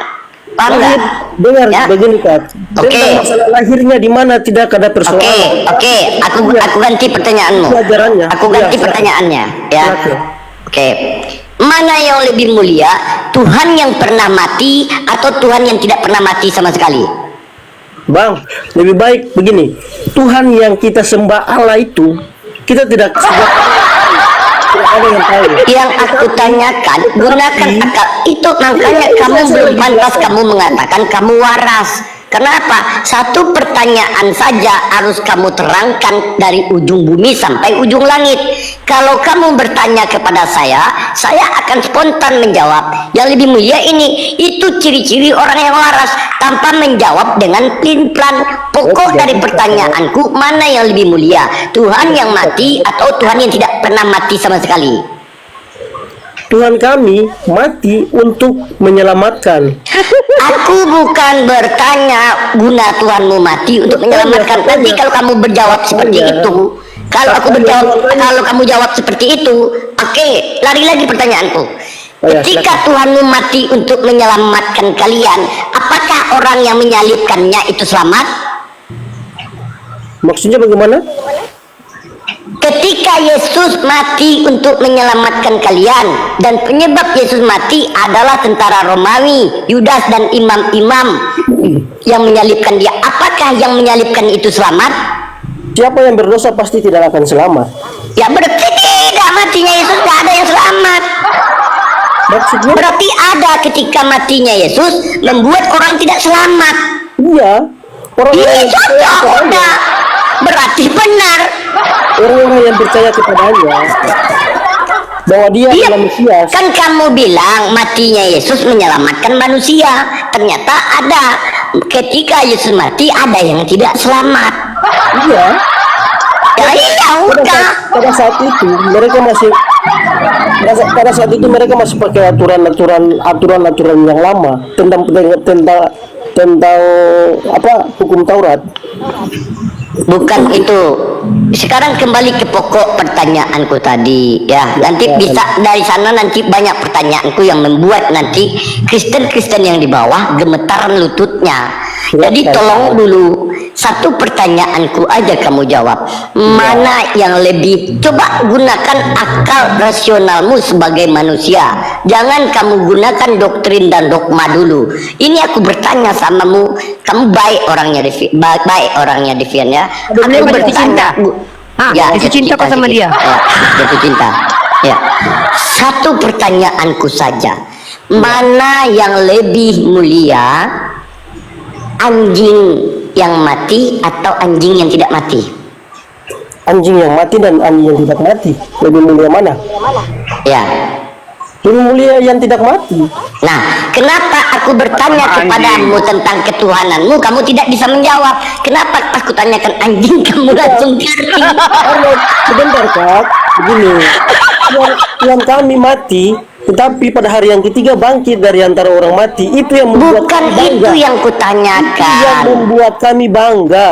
Paham nggak? Dengar Ya. begini Kak. Oke. Tentang masalah lahirnya di mana tidak ada persoalan. Oke. Aku ganti pertanyaanmu. Pelajarannya. Aku ganti Ya, pertanyaannya. Ya. Silakan. Oke. Mana yang lebih mulia? Tuhan yang pernah mati atau Tuhan yang tidak pernah mati sama sekali? Bang, lebih baik begini. Tuhan yang kita sembah Allah itu kita tidak ada yang tahu. Yang aku tanyakan, gunakan akal itu, makanya kamu belum pantas kamu mengatakan kamu waras. Kenapa? Satu pertanyaan saja harus kamu terangkan dari ujung bumi sampai ujung langit. Kalau kamu bertanya kepada saya akan spontan menjawab. Yang lebih mulia ini, itu ciri-ciri orang yang waras tanpa menjawab dengan plan. Pokok dari pertanyaanku, mana yang lebih mulia? Tuhan yang mati atau Tuhan yang tidak pernah mati sama sekali? Tuhan kami mati untuk menyelamatkan. Aku bukan bertanya guna Tuhanmu mati untuk menyelamatkan. Nanti kalau kamu berjawab seperti itu, kalau kamu jawab seperti itu, oke, lari lagi pertanyaanku. Ketika Tuhanmu mati untuk menyelamatkan kalian, apakah orang yang menyalibkannya itu selamat? Maksudnya bagaimana? Ketika Yesus mati untuk menyelamatkan kalian, dan penyebab Yesus mati adalah tentara Romawi, Yudas dan imam-imam yang menyalibkan dia. Apakah yang menyalibkan itu selamat? Siapa yang berdosa pasti tidak akan selamat. Ya berarti tidak, matinya Yesus tidak ada yang selamat. Maksudnya? Berarti ada ketika matinya Yesus membuat orang tidak selamat. Iya. Ini cocok, udah. Berarti benar. Orang-orang yang percaya kepadanya bahwa dia adalah Mesias. Kan kamu bilang matinya Yesus menyelamatkan manusia. Ternyata ada. Ketika Yesus mati ada yang tidak selamat. Iya. Ya iya udah. Pada saat itu mereka masih pakai aturan yang lama tentang apa, hukum Taurat. Bukan itu. Sekarang kembali ke pokok pertanyaanku tadi ya. Nanti bisa dari sana, nanti banyak pertanyaanku yang membuat nanti Kristen-Kristen yang di bawah gemetaran lututnya. Jadi tolong dulu satu pertanyaanku aja kamu jawab. Mana yang lebih? Coba gunakan akal rasionalmu sebagai manusia. Jangan kamu gunakan doktrin dan dogma dulu. Ini aku bertanya samamu. Kamu baik orangnya, Devian ya. Aku bertanya. Ya, jatuh cinta kok sama dia. Ya, jatuh cinta. Ya. Satu pertanyaanku saja. Mana yang lebih mulia? Anjing yang mati atau anjing yang tidak mati? Anjing yang mati dan anjing yang tidak mati, lebih mulia mana? Ya. Lebih mulia yang tidak mati. Nah, kenapa aku bertanya kepadamu tentang ketuhananmu, kamu tidak bisa menjawab? Kenapa pas aku tanyakan anjing, kamu langsung garing? Sebentar Kak, begini. Yang kami mati, tetapi pada hari yang ketiga bangkit dari antara orang mati. Itu yang membuat Bukan kami itu bangga. yang Yang kutanyakan. membuat kami bangga.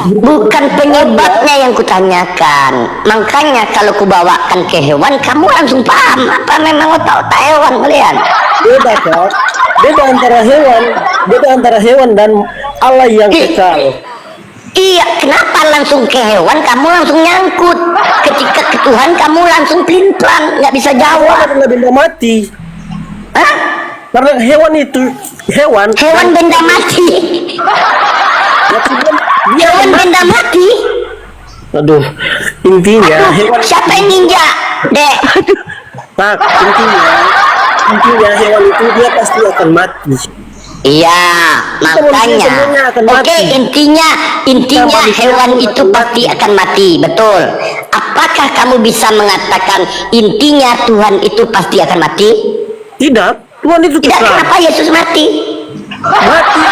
Bukan penyebabnya yang kutanyakan. Makanya kalau kubawakan ke hewan, kamu langsung paham. Apa memang otak-otak hewan kalian? Beda Kak. Beda antara hewan dan Allah yang kekal. Iya, kenapa langsung ke hewan kamu langsung nyangkut? Ketika ke Tuhan kamu langsung pelin-pelan, nggak bisa Allah jawab. adalah benda mati. Hah? Karena hewan itu hewan Benda mati. Hewan benda mati. aduh, intinya hewan Siapa yang ninja? Dek. tak intinya hewan itu dia pasti akan mati. Iya, makanya. semuanya akan Oke, mati. intinya manusia hewan akan itu pasti akan mati, betul. Apakah kamu bisa mengatakan intinya Tuhan itu pasti akan mati? Tidak, Tuhan itu Tidak, kekal. kenapa Yesus mati? Mati.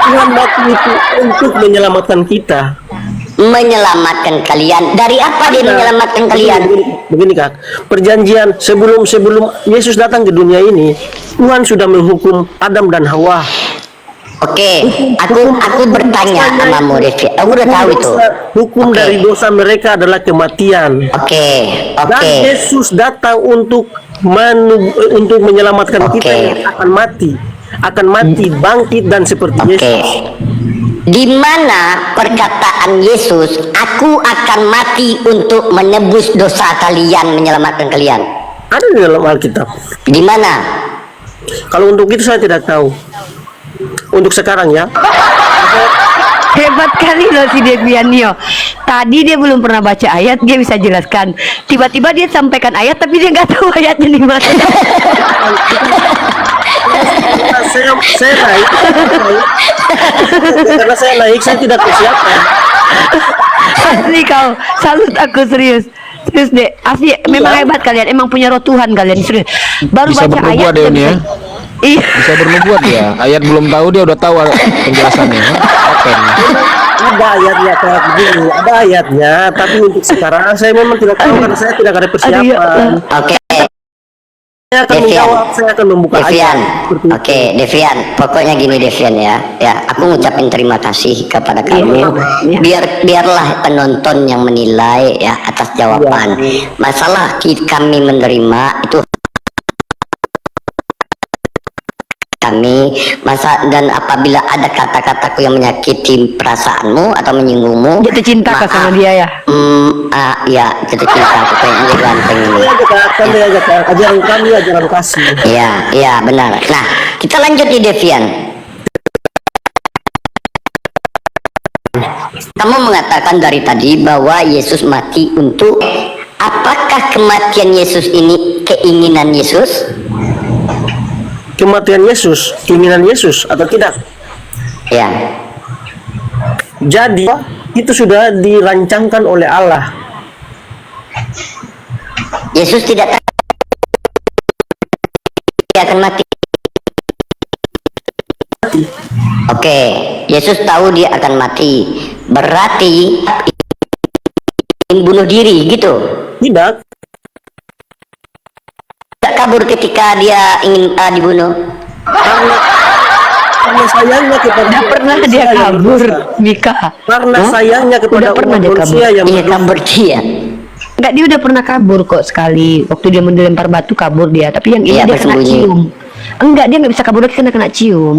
Tuhan mati itu untuk menyelamatkan kita. Menyelamatkan kalian. Dari apa dia menyelamatkan kalian? Begini Kak, perjanjian sebelum Yesus datang ke dunia ini, Tuhan sudah menghukum Adam dan Hawa. Oke, aku bertanya sama Devi. Aku udah tahu itu. Hukum Oke. dari dosa mereka adalah kematian. Oke, Dan oke. Yesus datang untuk menyelamatkan Oke. kita yang akan mati, bangkit dan seperti Oke. Yesus. Di mana perkataan Yesus, aku akan mati untuk menebus dosa kalian, menyelamatkan kalian? Ada di dalam Alkitab. Di mana? Kalau untuk itu saya tidak tahu. Untuk sekarang ya. Hebat kali loh si Devianio. Tadi dia belum pernah baca ayat, dia bisa jelaskan. Tiba-tiba dia sampaikan ayat, tapi dia nggak tahu ayatnya di mana. saya naik karena saya naik saya tidak persiapan. Asli kau, salut aku serius. Serius deh, asli memang hebat kalian, emang punya roh Tuhan kalian serius. Baru Bisa baca bernubuat ayat dia dia ini ya. bisa- Iya. Bisa bernubuat dia. Ayat belum tahu dia udah tahu penjelasannya. Oke. Ada ayatnya kayak begini, ada ayatnya, tapi untuk sekarang saya memang tidak tahu karena saya tidak ada Aduh, ya persiapan. Allah. Oke, Saya akan Devian. menjawab, saya akan membuka Devian. ayat. Seperti itu. Oke, Devian. Pokoknya gini Devian ya. Ya, aku ngucapin terima kasih kepada kamu. Iya. Biarlah penonton yang menilai ya atas jawaban. Masalah kami menerima itu kami dan apabila ada kata-kataku yang menyakiti perasaanmu atau menyinggungmu, Jatuh cinta kah sama maaf. dia ya? Ya jatuh cinta aku pengen aja ganteng ini. Santai aja Kak, santai aja Kak. Ajaran kami, ajaran kasih. Iya benar. Nah, kita lanjut di Devian. Kamu mengatakan dari tadi bahwa Yesus mati untuk, apakah kematian Yesus ini keinginan Yesus? Kematian Yesus, keinginan Yesus atau tidak? Ya. Jadi itu sudah dirancangkan oleh Allah. Yesus tidak tahu dia akan mati. Oke, Yesus tahu dia akan mati. Berarti ingin bunuh diri gitu. Tidak. Tidak kabur ketika dia ingin dibunuh. Karena sayangnya kepada Udah pernah manusia dia yang kabur, berdosa. Mika. Karena sayangnya kepada Udah pernah umat dia manusia yang Iya berdosa. kabur dia. Enggak, dia udah pernah kabur kok sekali. Waktu dia dilempar batu kabur dia, tapi yang ini Iya, dia kena bersembunyi. cium. Enggak, dia nggak bisa kabur lagi karena kena cium.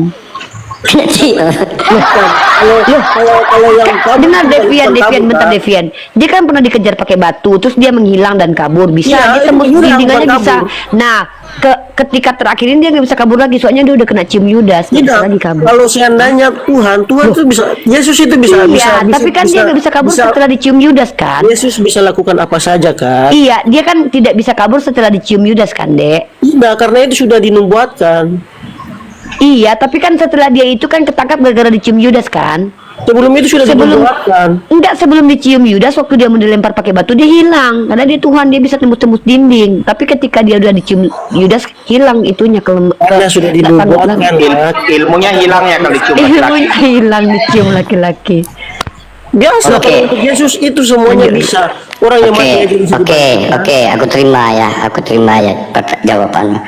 Kalau yang kabur Dengar bukan Devian, kabur, bentar Kak. Devian. Dia kan pernah dikejar pakai batu, terus dia menghilang dan kabur. Bisa, Iya, dia tembus hilang, dindingannya bukan bisa. kabur. Nah, ketika terakhir ini dia nggak bisa kabur lagi, soalnya dia udah kena cium Yudas, nggak bisa Tidak. lagi kabur. Kalau seandainya Tuhan itu bisa, Yesus itu bisa, Iya, tapi kan dia nggak bisa kabur setelah dicium Yudas kan? Yesus bisa lakukan apa saja kan? Iya, dia kan tidak bisa kabur setelah dicium Yudas kan, Dek? Tidak, karena itu sudah dinubuatkan. Iya, tapi kan setelah dia itu kan ketangkap gara-gara dicium Yudas kan? Sebelum itu sudah dinubuatkan. Enggak, sebelum dicium Yudas waktu dia mau dilempar pakai batu dia hilang karena dia Tuhan, dia bisa tembus-tembus dinding. Tapi ketika dia udah dicium Yudas hilang itunya Karena sudah dinubuatkan ya. Ilmunya hilang ya kalau dicium laki-laki. ilmunya hilang dicium laki-laki. Biasa Oke. kalau untuk Yesus itu semuanya bisa. Orang yang mati aja bisa dibangkitkan. Oke, aku terima ya jawabanmu.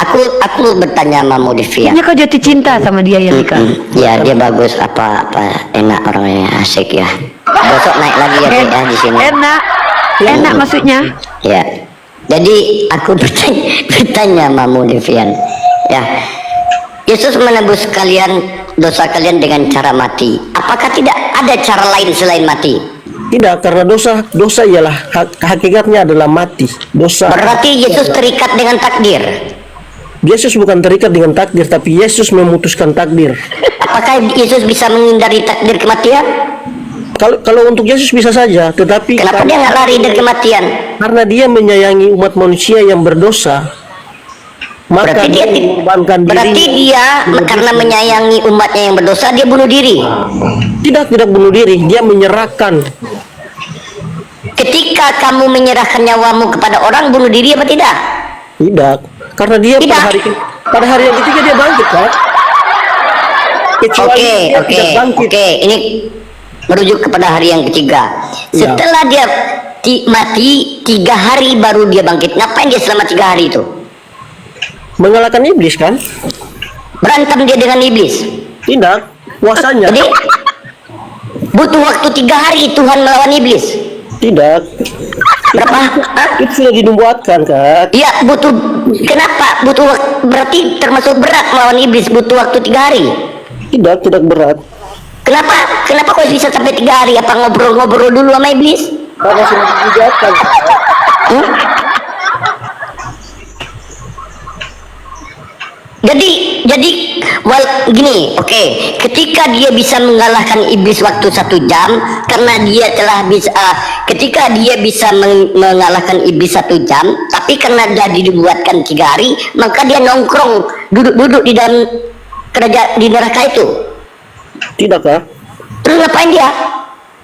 Aku bertanya sama Modivia. Kayaknya kau jatuh cinta sama dia ya, Mika. Ya dia bagus, apa enak orangnya, asik ya. Besok naik lagi ya Dek, ya di sini. Enak maksudnya. Ya. Jadi aku bertanya sama Modivian. Ya. Yesus menebus dosa kalian dengan cara mati. Apakah tidak ada cara lain selain mati? Tidak, karena dosa ialah hakikatnya adalah mati. Dosa. Berarti Yesus terikat dengan takdir. Yesus bukan terikat dengan takdir, tapi Yesus memutuskan takdir. Apakah Yesus bisa menghindari takdir kematian? Kalau untuk Yesus bisa saja, tetapi Kenapa dia nggak lari dari kematian? karena dia menyayangi umat manusia yang berdosa, maka Berarti dia, mengorbankan berarti dirinya. dia karena menyayangi umatnya yang berdosa, dia bunuh diri. Tidak bunuh diri, dia menyerahkan. Ketika kamu menyerahkan nyawamu kepada orang, bunuh diri apa tidak? Tidak, karena dia Tidak. pada hari yang ketiga dia bangkit, kan? Kecuali dia tidak bangkit. Oke. Ini merujuk kepada hari yang ketiga. Ya. Setelah dia mati 3 hari baru dia bangkit. Ngapain dia selama 3 hari itu? Mengalahkan iblis, kan? Berantem dia dengan iblis. Tidak, puasanya. Jadi butuh waktu 3 hari Tuhan melawan iblis. Tidak. Berapa? Hah? Itu sudah dinubuatkan, kan? Iya, butuh. Kenapa? Butuh berarti termasuk berat melawan iblis, butuh waktu 3 hari. Tidak berat. Kenapa? Kenapa kok bisa sampai 3 hari? Apa ngobrol-ngobrol dulu sama iblis? Karena sudah dinubuatkan. Hmm? Jadi gini, oke. Ketika dia bisa mengalahkan iblis waktu 1 jam, karena dia telah bisa, ketika dia bisa mengalahkan iblis 1 jam, tapi karena dia dibuatkan 3 hari, maka dia nongkrong, duduk di dalam kerajaan di neraka itu. Tidak, kah? Terus ngapain dia?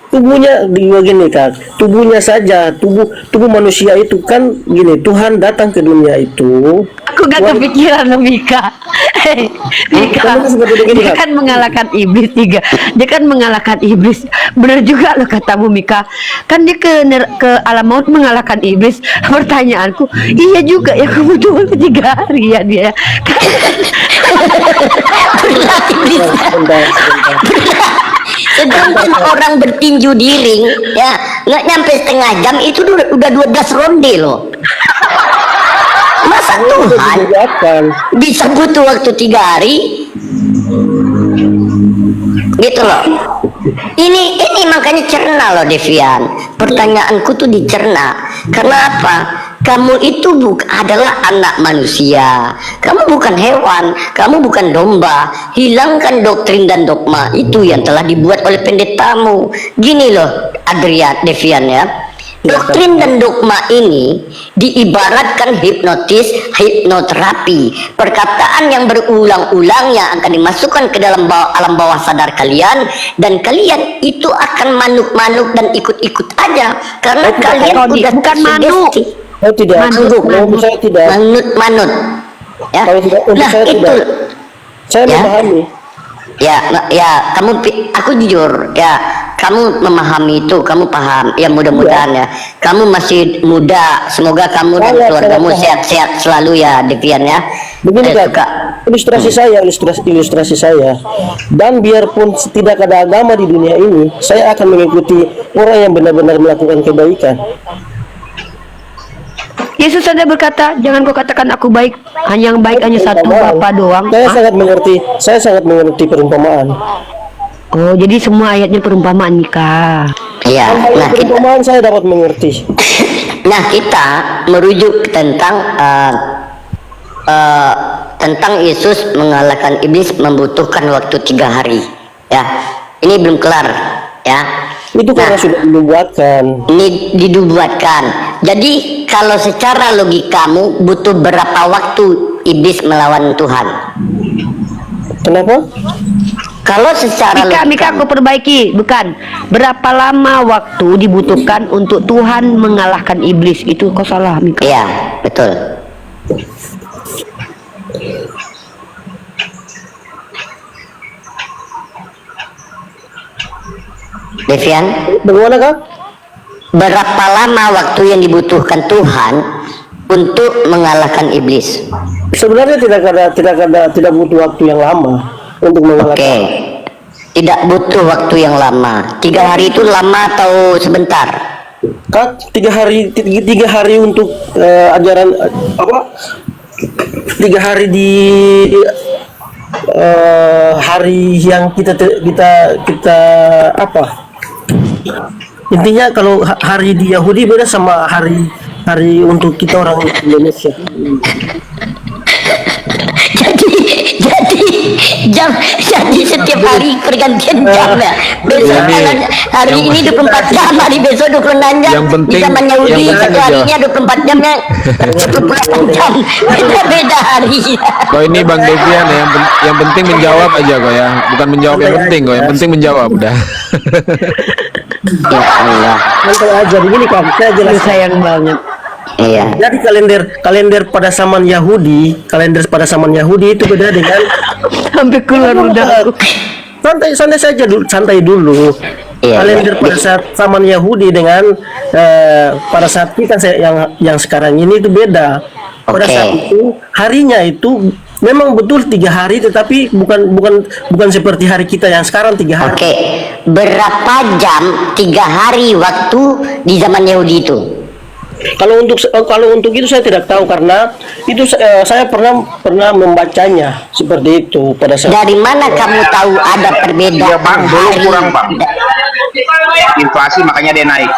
Tubuhnya begini, Kak. Tubuhnya saja, tubuh manusia itu kan gini, Tuhan datang ke dunia itu. Aku gak kepikiran loh, Mika. Hei, Mika, Kamu seperti begini, dia Kak. kan mengalahkan iblis 3. Dia kan mengalahkan iblis. Bener juga loh katamu, Mika. Kan dia ke alam maut mengalahkan iblis. Pertanyaanku, iya juga ya, kamu cuma 3 hari ya dia. Berat iblis. Sebentar. Sedangkan orang bertinju di ring, ya nggak nyampe setengah jam itu udah 12 ronde loh. Masa Tuhan Dinubuatkan. bisa butuh waktu 3 hari? Gitu loh. Ini makanya cerna loh, Devian. Pertanyaanku tuh dicerna. Karena apa? Kamu itu adalah anak manusia. Kamu bukan hewan. Kamu bukan domba. Hilangkan doktrin dan dogma itu yang telah dibuat oleh pendetamu. Gini loh, Devian ya. Doktrin dan dogma ini diibaratkan hipnoterapi, perkataan yang berulang-ulang yang akan dimasukkan ke dalam alam bawah sadar kalian, dan kalian itu akan manuk-manuk dan ikut-ikut aja karena kalian udah bukan manuk. Oh tidak, untuk saya tidak. Manut ya. Kalau tidak, untuk Nah saya itu tidak. Saya Ya. memahami. ya aku jujur ya, kamu memahami itu, kamu paham ya, mudah-mudahan ya kamu masih muda, semoga kamu dan keluargamu sehat-sehat selalu ya, Devian ya. Begini, Kak. Ilustrasi saya. Dan biarpun tidak ada agama di dunia ini, saya akan mengikuti orang yang benar-benar melakukan kebaikan. Yesus saja berkata, jangan kau katakan aku baik, hanya yang baik hanya satu, Bapa doang. Saya sangat mengerti perumpamaan. Oh, jadi semua ayatnya perumpamaan, Mika. Ya, nah kita, Perumpamaan saya dapat mengerti. kita merujuk tentang Yesus mengalahkan iblis membutuhkan waktu 3 hari. Ya, ini belum kelar. Ya, Itu karena Nah, sudah dibuatkan. ini dibuatkan. Jadi kalau secara logikamu butuh berapa waktu iblis melawan Tuhan? Kenapa? Kalau secara Mika, aku perbaiki, bukan. Berapa lama waktu dibutuhkan untuk Tuhan mengalahkan iblis? Itu kau salah, Mika. Iya, betul. Devian, Bagaimana, Kak? berapa lama waktu yang dibutuhkan Tuhan untuk mengalahkan iblis? Sebenarnya tidak butuh waktu yang lama untuk Oke, mengalahkan. tidak butuh waktu yang lama. 3 hari itu lama atau sebentar? Kak, 3 hari untuk ajaran apa? 3 hari di hari yang kita apa? Intinya kalau hari di Yahudi beda sama hari untuk kita orang Indonesia. jadi jadi setiap hari pergantian jam ya. Besok Ini- kalau hari yang- ini 24 jam, hari besok 26 jam. Yang penting- di zaman Yahudi yang penting satu harinya 24 jamnya 28 jam. Beda hari. Kok ini Bang Devian ya, yang penting menjawab aja kok ya, bukan menjawab yang penting kok, yang penting menjawab udah. Ya Allah. Santai aja begini Kak, saya Aduh, jelaskan. sayang banget. Iya. Jadi kalender pada zaman Yahudi, itu beda dengan Sampai keluar udah aku. santai saja dulu, santai dulu. Iya, Kalender iya. pada saat zaman Yahudi dengan pada saat kita yang sekarang ini itu beda. Pada Oke. saat itu harinya itu memang betul 3 hari, tetapi bukan seperti hari kita yang sekarang 3 hari. Oke, berapa jam 3 hari waktu di zaman Yahudi itu? Kalau untuk itu saya tidak tahu karena itu saya pernah membacanya seperti itu pada saat. Dari mana kamu tahu ada perbedaan Iya bang, dulu hari? kurang bang. Inflasi makanya dia naik.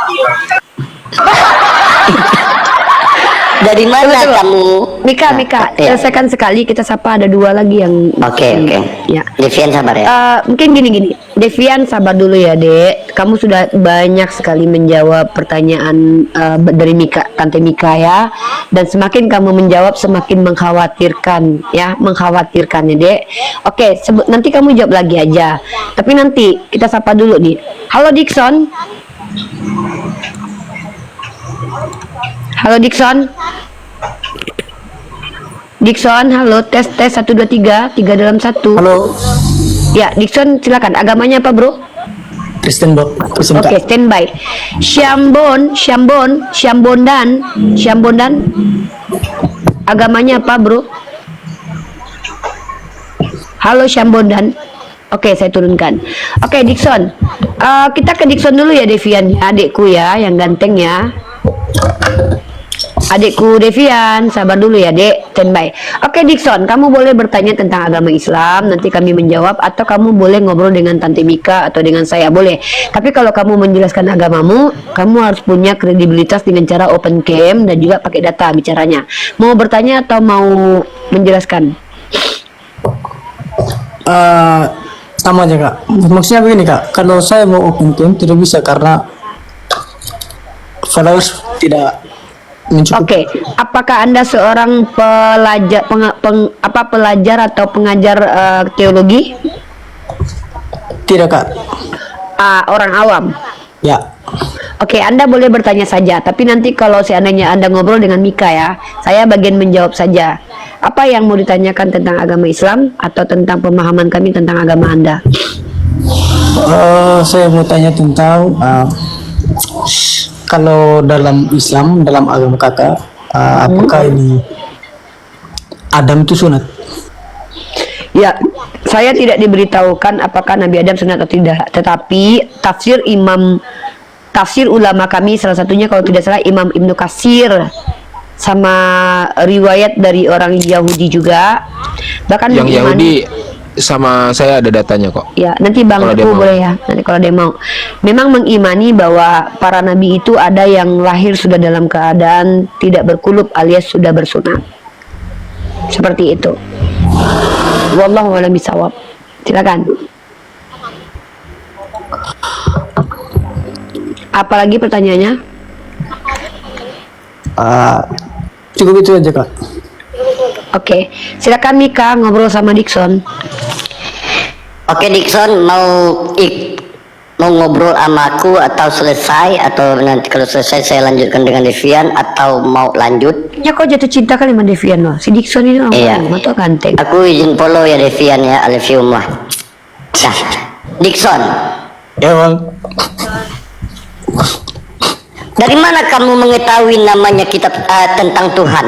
Dari mana kamu? Mika, Iya. selesaikan sekali, kita sapa ada 2 lagi yang. Oke. Ya. Devian sabar ya. Mungkin gini, Devian sabar dulu ya Dek. Kamu sudah banyak sekali menjawab pertanyaan dari Mika, Tante Mika ya. Dan semakin kamu menjawab semakin mengkhawatirkan ya, mengkhawatirkan ya Dek. Oke, nanti kamu jawab lagi aja. Tapi nanti kita sapa dulu nih. Halo Dixon. Halo Dixon. Dixon, halo, tes 1 2 3 dalam 1. Halo, Ya, Dixon silakan. Agamanya apa, Bro? Kristen Bok. Kristen Oke, Kak. standby. Syambondan. Agamanya apa, Bro? Halo Syambondan. Oke, saya turunkan. Oke, Dixon. Kita ke Dixon dulu ya, Devian. Adikku ya, yang ganteng ya. Adikku Devian, sabar dulu ya Dek, standby. Oke Dixon, kamu boleh bertanya tentang agama Islam, nanti kami menjawab, atau kamu boleh ngobrol dengan Tante Mika atau dengan saya, boleh. Tapi kalau kamu menjelaskan agamamu, kamu harus punya kredibilitas dengan cara open cam dan juga pakai data bicaranya. Mau bertanya atau mau menjelaskan? Sama aja Kak. Maksudnya begini Kak, kalau saya mau open cam tidak bisa karena followers tidak mencukupi. Oke, apakah Anda seorang pelajar atau pengajar teologi? Tidak Kak. Orang awam. Ya. Oke, Anda boleh bertanya saja, tapi nanti kalau seandainya Anda ngobrol dengan Mika ya, saya bagian menjawab saja. Apa yang mau ditanyakan tentang agama Islam atau tentang pemahaman kami tentang agama Anda? Saya mau tanya tentang kalau dalam Islam, dalam agama Kakak, apakah ini Adam itu sunat? Ya, saya tidak diberitahukan apakah Nabi Adam sunat atau tidak, tetapi tafsir ulama kami, salah satunya kalau tidak salah Imam Ibnu Katsir, sama riwayat dari orang Yahudi juga, bahkan Yang mengimani- Yahudi sama saya ada datanya kok. Ya, nanti Bang Kalau dia Teguh mau. boleh ya. Nanti kalau dia mau. Memang mengimani bahwa para nabi itu ada yang lahir sudah dalam keadaan tidak berkulub alias sudah bersunat. Seperti itu. Wallahu a'lam bishawab. Silakan. Apalagi pertanyaannya? Cukup itu aja Kak. Oke, silakan Mika ngobrol sama Dixon. Oke Dixon, mau ngobrol sama aku atau selesai, atau nanti kalau selesai saya lanjutkan dengan Devian, atau mau lanjut? Ya kok jatuh cinta kali sama Devian loh. Si Dixon ini orang Iya. atau ganteng. Aku izin follow ya Devian ya, Alfiumah. Nah, Dixon, Ya Bang. dari mana kamu mengetahui namanya kitab tentang Tuhan?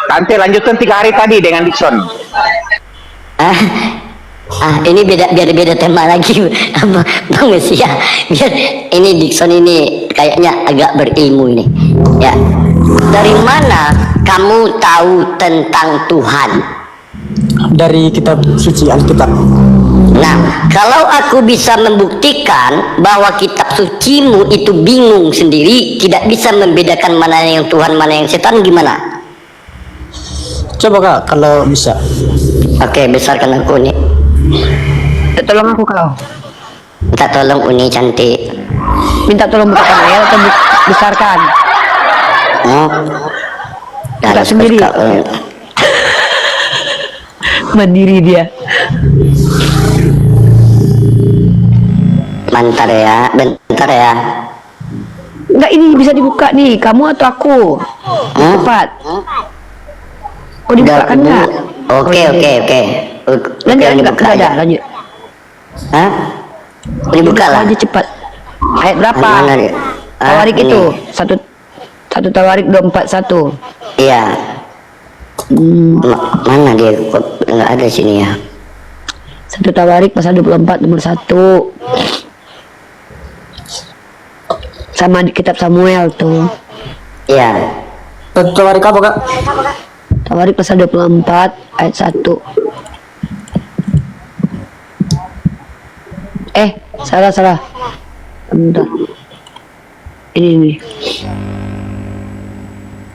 Tante lanjutkan 3 hari tadi dengan Dixon. Ini biar beda tema lagi, Bang Mesia. Biar ini Dixon ini kayaknya agak berilmu ini. Ya, dari mana kamu tahu tentang Tuhan? Dari kitab suci Alkitab. Nah, kalau aku bisa membuktikan bahwa kitab sucimu itu bingung sendiri, tidak bisa membedakan mana yang Tuhan, mana yang setan, gimana? Coba Kak kalau bisa. Oke, besarkan aku nih. Tolong aku kau. Minta tolong Uni cantik. Minta tolong bukakan ayat atau besarkan. Oh. Buka sendiri. Mandiri dia. Bentar ya. Enggak, ini bisa dibuka nih, kamu atau aku? Cepat. Oh, dibukakan enggak? Oke. Lanjut, Oke, lanjut. Hah? Dibuka lah. Aja cepat. Ayat berapa? Mana dia? Tawarik Ini. itu. Satu Tawarik 241. Iya. Mana dia? Kok nggak ada sini ya? Satu Tawarik pasal 24 nomor 1. Sama di kitab Samuel tuh. Iya. Tawarik apa Kak? Tawarik pasal 24 ayat 1. Salah. Bentar. Ini nih.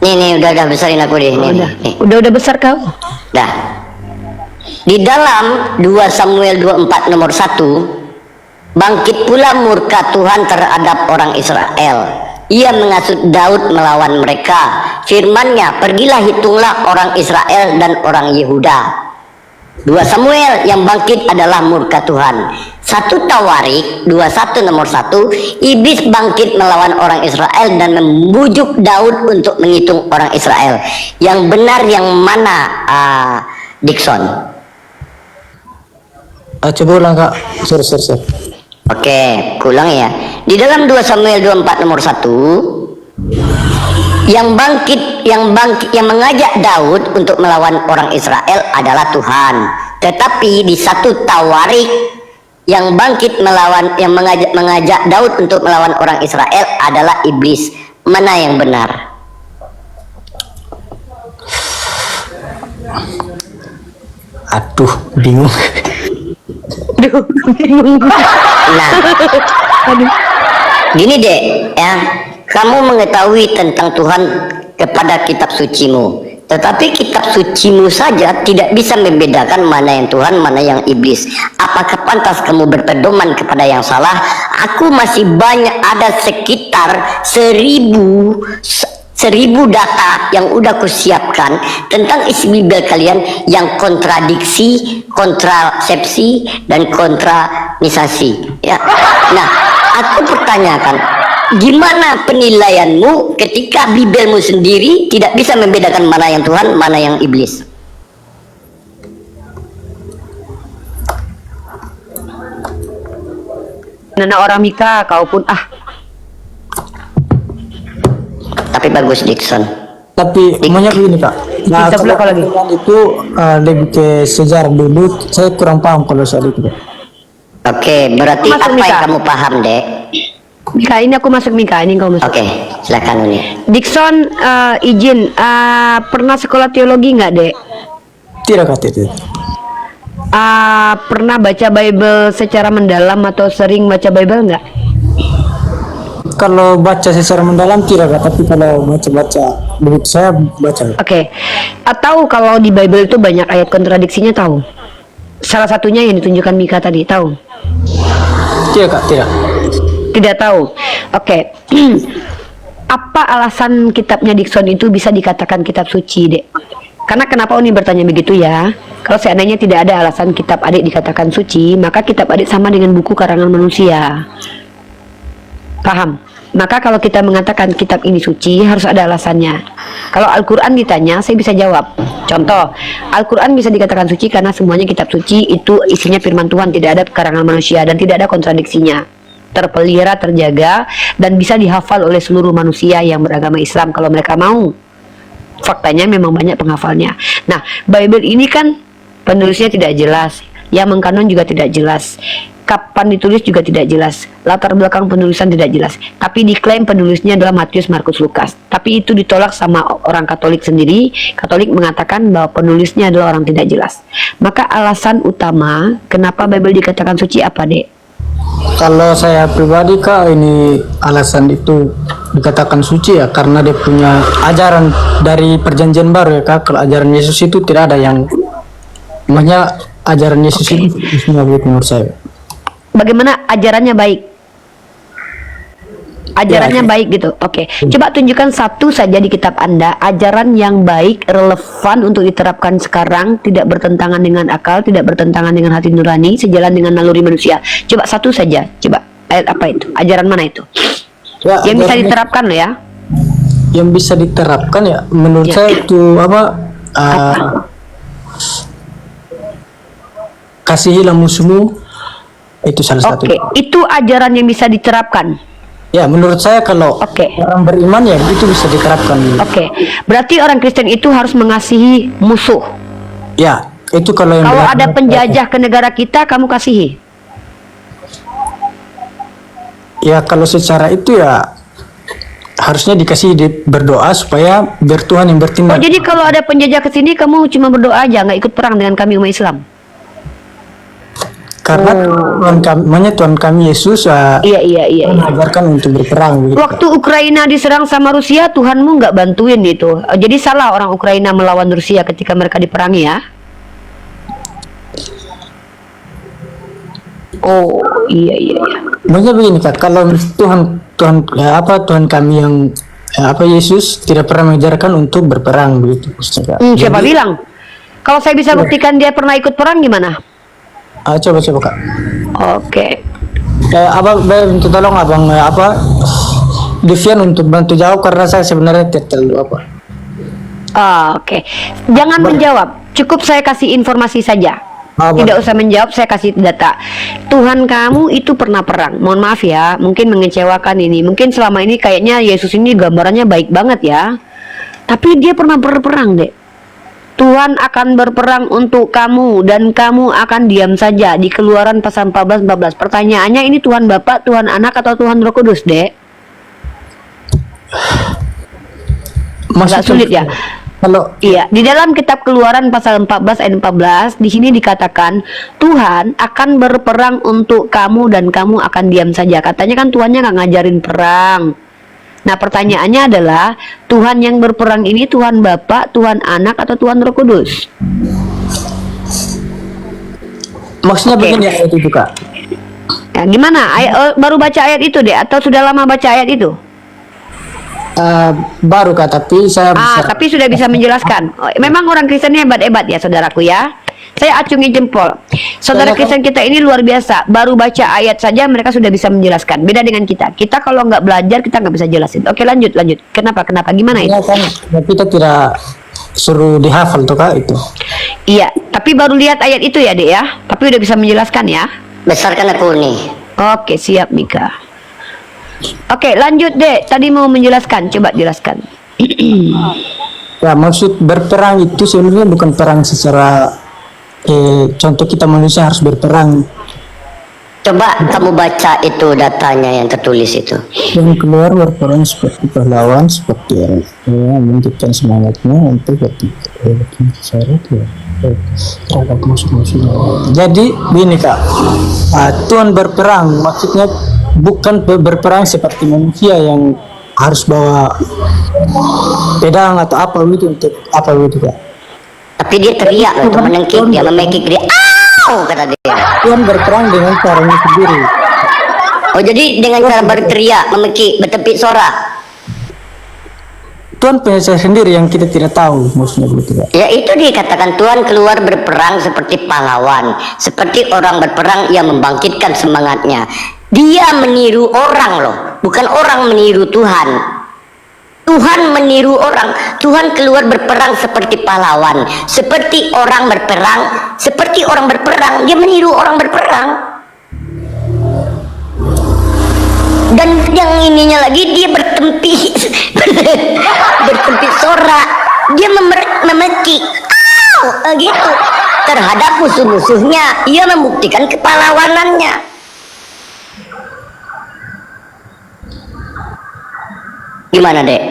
Nih udah besarin aku deh. Nih. Udah besar kau. Dah. Di dalam 2 Samuel 24 nomor 1, bangkit pula murka Tuhan terhadap orang Israel. Ia mengasut Daud melawan mereka. Firman-Nya, pergilah hitunglah orang Israel dan orang Yehuda. 2 Samuel yang bangkit adalah murka Tuhan. 1 Tawarik 21 nomor 1, iblis bangkit melawan orang Israel dan membujuk Daud untuk menghitung orang Israel. Yang benar yang mana, Dickson? Coba ulang Kak. Sorry. Oke, kulang ya. Di dalam 2 Samuel 24 nomor 1, yang mengajak Daud untuk melawan orang Israel adalah Tuhan. Tetapi di 1 Tawarik yang mengajak Daud untuk melawan orang Israel adalah iblis. Mana yang benar? Aduh, bingung. Nah, gini deh ya, kamu mengetahui tentang Tuhan kepada kitab sucimu, tetapi kitab sucimu saja tidak bisa membedakan mana yang Tuhan, mana yang iblis. Apakah pantas kamu berpedoman kepada yang salah? Aku masih banyak, ada sekitar 1000 data yang udah kusiapkan tentang isi Bible kalian yang kontradiksi, kontrasepsi, dan kontranisasi ya. Nah, aku pertanyakan, gimana penilaianmu ketika Bibelmu sendiri tidak bisa membedakan mana yang Tuhan, mana yang iblis? Nana orang Mika, kau pun Tapi bagus Dickson. Tapi maunya begini Kak. Nah, Kita kalau belakang lagi. Tuhan itu lebih ke sejarah dulu. Saya kurang paham kalau soal itu Kak. Oke, berarti Masuk, apa yang Mika. kamu paham, Dek? Mika, ini aku masuk Mika, ini kau masuk. Oke, silakan Uni. Dickson, izin, pernah sekolah teologi nggak, Dek? Tidak Kak, tidak. Pernah baca Bible secara mendalam atau sering baca Bible nggak? Kalau baca secara mendalam tidak Kak, tapi kalau baca begitu saya baca. Oke. Atau kalau di Bible itu banyak ayat kontradiksinya, tahu? Salah satunya yang ditunjukkan Mika tadi, tahu? Tidak Kak, tidak. Tidak tahu. Oke. Apa alasan kitabnya Dickson itu bisa dikatakan kitab suci, Dek? Karena kenapa Uni bertanya begitu ya? Kalau seandainya tidak ada alasan kitab adik dikatakan suci, maka kitab adik sama dengan buku karangan manusia. Paham? Maka kalau kita mengatakan kitab ini suci, harus ada alasannya. Kalau Al-Quran ditanya, saya bisa jawab. Contoh, Al-Quran bisa dikatakan suci karena semuanya kitab suci itu isinya firman Tuhan, tidak ada karangan manusia dan tidak ada kontradiksinya. Terpelihara, terjaga, dan bisa dihafal oleh seluruh manusia yang beragama Islam kalau mereka mau. Faktanya memang banyak penghafalnya. Nah, Bible ini kan penulisnya tidak jelas, yang mengkanon juga tidak jelas, kapan ditulis juga tidak jelas, latar belakang penulisan tidak jelas, tapi diklaim penulisnya adalah Matius, Markus, Lukas. Tapi itu ditolak sama orang Katolik sendiri. Katolik mengatakan bahwa penulisnya adalah orang tidak jelas. Maka alasan utama kenapa Bible dikatakan suci apa, Dek? Kalau saya pribadi kak, ini alasan itu dikatakan suci ya karena dia punya ajaran dari perjanjian baru ya kak. Kalau ajaran Yesus itu tidak ada yang namanya ajaran Yesus itu semua begitu menurut saya. Bagaimana ajarannya baik? Ajarannya Ya. baik gitu. Oke. Coba tunjukkan satu saja di kitab Anda ajaran yang baik, relevan untuk diterapkan sekarang, tidak bertentangan dengan akal, tidak bertentangan dengan hati nurani, sejalan dengan naluri manusia. Coba satu saja. Coba ayat apa itu? Ajaran mana itu? Ya, Yang bisa ajaran diterapkan loh ya. yang bisa diterapkan ya menurut Ya. saya itu apa? Kasihilah musuhmu, itu salah satu. Oke, itu ajaran yang bisa diterapkan. Ya menurut saya kalau Oke. orang beriman ya itu bisa diterapkan. Oke. Berarti orang Kristen itu harus mengasihi musuh. Ya itu kalau yang Kalau benar- ada penjajah ke negara kita, kamu kasihi. Ya kalau secara itu ya harusnya dikasih berdoa supaya biar Tuhan yang Oh, bertindak. jadi kalau ada penjajah ke sini, kamu cuma berdoa aja, nggak ikut perang dengan kami umat Islam? Karena Tuhan kami Yesus Iya. mengajarkan untuk berperang. Gitu. Waktu Ukraina diserang sama Rusia, Tuhanmu nggak bantuin itu. Jadi salah orang Ukraina melawan Rusia ketika mereka diperangi ya. Oh, iya. Maksudnya begini kak, kalau Tuhan kami yang Yesus tidak pernah mengajarkan untuk berperang begitu. maksudnya, Kak. Siapa Jadi, bilang? Kalau saya bisa buktikan dia pernah ikut perang gimana? coba kak. Oke. Abang minta tolong abang Devian untuk bantu jawab karena saya sebenarnya tidak terlalu Oke. Jangan menjawab. Cukup saya kasih informasi saja. Tidak usah menjawab, saya kasih data. Tuhan kamu itu pernah perang. Mohon maaf ya, mungkin mengecewakan ini. Mungkin selama ini kayaknya Yesus ini gambarannya baik banget ya. Tapi dia pernah berperang, Dek. Tuhan akan berperang untuk kamu dan kamu akan diam saja. Di Keluaran pasal 14. Pertanyaannya ini Tuhan Bapa, Tuhan Anak atau Tuhan Roh Kudus, Dek? Agak sulit ya. Kalau Iya, di dalam kitab Keluaran pasal 14 ayat 14 di sini dikatakan Tuhan akan berperang untuk kamu dan kamu akan diam saja. Katanya kan Tuhannya nggak ngajarin perang. Nah, pertanyaannya adalah Tuhan yang berperang ini Tuhan Bapa, Tuhan Anak atau Tuhan Roh Kudus? maksudnya Oke. begini ya itu kak. Ya, gimana? Baru baca ayat itu deh atau sudah lama baca ayat itu? Baru kak, tapi saya bisa. Tapi sudah bisa menjelaskan. Memang orang Kristennya hebat-hebat ya, saudaraku ya. Saya acungi jempol. Saudara Kristen kita ini luar biasa. Baru baca ayat saja mereka sudah bisa menjelaskan. Beda dengan kita. Kita kalau nggak belajar kita nggak bisa jelasin. Oke, lanjut. Kenapa? Gimana itu? Ya kan, kita tidak suruh dihafal tuh kak itu. Iya, tapi baru lihat ayat itu ya, Dek ya. Tapi udah bisa menjelaskan ya. Besarkan aku nih. Oke, siap Mika. Oke, lanjut Dek. Tadi mau menjelaskan, coba jelaskan. Ya maksud berperang itu sebenarnya bukan perang secara contoh kita manusia harus berperang. Coba kamu baca itu datanya yang tertulis itu. Yang keluar berperang seperti pahlawan, seperti yang membangkitkan semangatnya untuk syarat ya terhadap musuh-musuhnya. Jadi begini kak, Tuhan berperang maksudnya bukan berperang seperti manusia yang harus bawa pedang atau apa gitu untuk apa gitu kak. Tapi dia teriak loh, itu menengkik, dia memekik dia. Au kata dia. Tuhan berperang dengan caranya sendiri. Oh jadi dengan cara berteriak, memekik, bertepik suara. Tuhan punya cara sendiri yang kita tidak tahu maksudnya begitu kak. Ya itu dikatakan Tuhan keluar berperang seperti pahlawan, seperti orang berperang yang membangkitkan semangatnya. Dia meniru orang loh, bukan orang meniru Tuhan. Tuhan meniru orang. Tuhan keluar berperang seperti pahlawan, seperti orang berperang, Dia meniru orang berperang. Dan yang ininya lagi dia bertempi bertempi sorak, dia memekik gitu terhadap musuh-musuhnya. Ia membuktikan kepahlawanannya. Gimana Dek?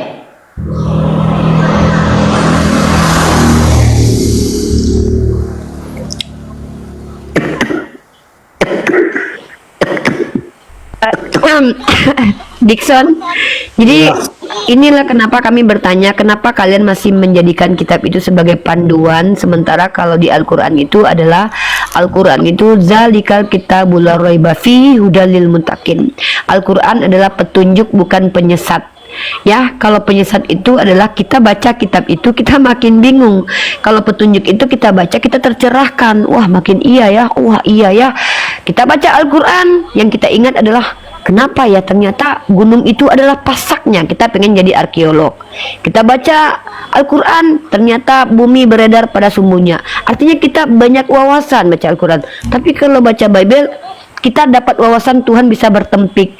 Dickson, jadi inilah kenapa kami bertanya, kenapa kalian masih menjadikan kitab itu sebagai panduan, sementara kalau di Al-Quran itu adalah, Al-Quran itu zalikal kitabul la raiba fihi hudal lil muttaqin. Al-Quran adalah petunjuk bukan penyesat. Ya, kalau penyesat itu adalah kita baca kitab itu kita makin bingung. Kalau petunjuk itu kita baca kita tercerahkan. Wah, makin iya ya. Wah, iya ya. Kita baca Al-Quran, yang kita ingat adalah kenapa ya ternyata gunung itu adalah pasaknya. Kita pengen jadi arkeolog. Kita baca Al-Quran, ternyata bumi beredar pada sumbunya. Artinya kita banyak wawasan baca Al-Quran. Tapi kalau baca Bible, kita dapat wawasan Tuhan bisa bertempik.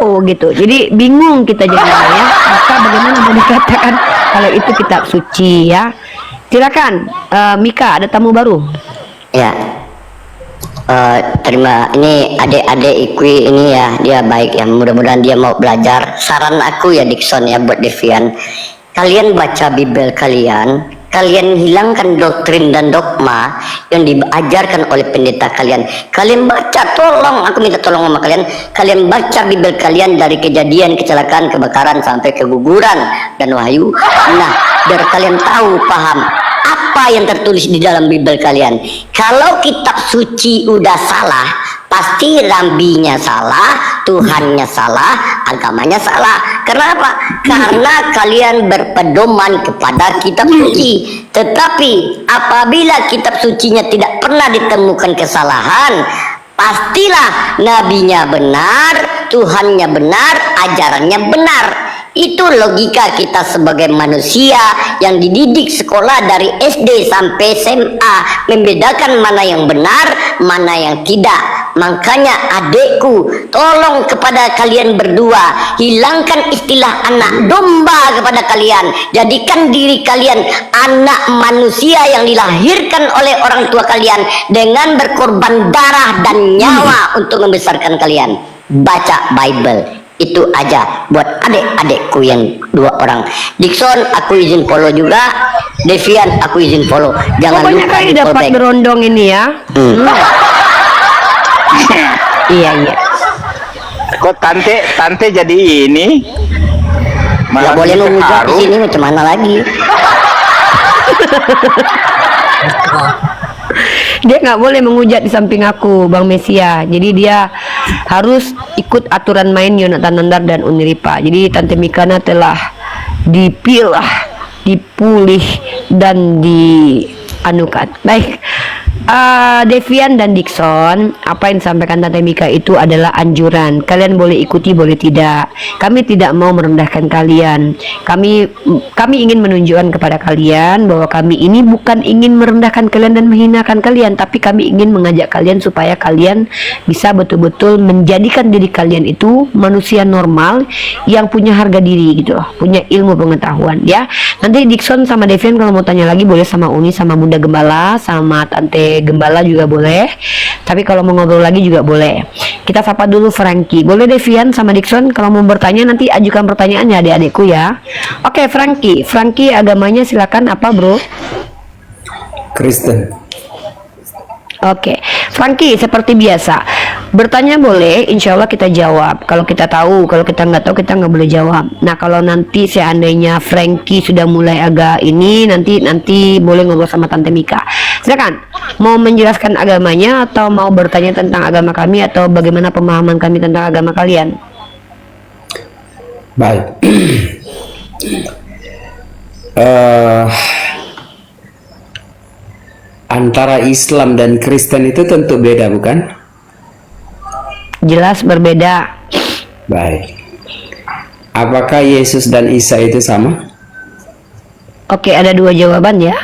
Oh gitu, jadi bingung kita jadinya ya. Maka bagaimana mau dikatakan kalau itu kitab suci ya? Silakan, Mika, ada tamu baru. Ya, terima. Ini adik-adik Ikwi ini ya, dia baik ya. Mudah-mudahan dia mau belajar. Saran aku ya Dickson ya buat Devian, kalian baca Bible kalian, kalian hilangkan doktrin dan dogma yang diajarkan oleh pendeta kalian. Kalian baca, tolong, aku minta tolong sama kalian. Kalian baca Bible kalian dari kejadian, kecelakaan, kebakaran sampai keguguran dan wahyu. Nah, biar kalian tahu, paham apa yang tertulis di dalam Bible kalian. Kalau kitab suci udah salah, pasti rambinya salah, Tuhannya salah, agamanya salah. Kenapa? Karena kalian berpedoman kepada kitab suci. Tetapi apabila kitab sucinya tidak pernah ditemukan kesalahan, pastilah nabinya benar, Tuhannya benar, ajarannya benar. Itu logika kita sebagai manusia yang dididik sekolah dari SD sampai SMA, membedakan mana yang benar, mana yang tidak. Makanya adekku, tolong kepada kalian berdua, hilangkan istilah anak domba kepada kalian. Jadikan diri kalian anak manusia yang dilahirkan oleh orang tua kalian dengan berkorban darah dan nyawa untuk membesarkan kalian. Baca Bible. Itu aja buat adik-adikku yang 2 orang. Dickson, aku izin follow juga. Devian, aku izin follow. Jangan Pokoknya lupa kali di dapat berondong ini ya. Iya. Kok tante jadi ini? Nggak boleh menghujat di sini, macam mana lagi? Dia nggak boleh menghujat di samping aku, Bang Mesia. Jadi dia harus ikut aturan main Yonatan Nandar dan Uniripa. Jadi Tante Mikana telah dipilah, dipulih dan dianukan. Baik. Devian dan Dickson, apa yang disampaikan Tante Mika itu adalah anjuran. Kalian boleh ikuti, boleh tidak. Kami tidak mau merendahkan kalian. Kami ingin menunjukkan kepada kalian bahwa kami ini bukan ingin merendahkan kalian dan menghinakan kalian, tapi kami ingin mengajak kalian supaya kalian bisa betul-betul menjadikan diri kalian itu manusia normal yang punya harga diri gitu loh, punya ilmu pengetahuan ya. Nanti Dickson sama Devian kalau mau tanya lagi boleh sama Uni, sama Bunda Gembala, sama Tante Gembala juga boleh. Tapi kalau mau ngobrol lagi juga boleh. Kita sapa dulu Frankie. Boleh Devian sama Dickson kalau mau bertanya nanti ajukan pertanyaannya adik-adikku ya. Oke, Frankie agamanya silakan apa, Bro? Kristen. Oke, Frankie seperti biasa bertanya boleh, insya Allah kita jawab. Kalau kita tahu, kalau kita nggak tahu kita nggak boleh jawab. Nah kalau nanti seandainya Frankie sudah mulai agak ini, nanti boleh ngobrol sama Tante Mika. Silakan, mau menjelaskan agamanya atau mau bertanya tentang agama kami atau bagaimana pemahaman kami tentang agama kalian? Baik. Antara Islam dan Kristen itu tentu beda, bukan? Jelas berbeda. Baik. Apakah Yesus dan Isa itu sama? Oke, ada 2 jawaban ya.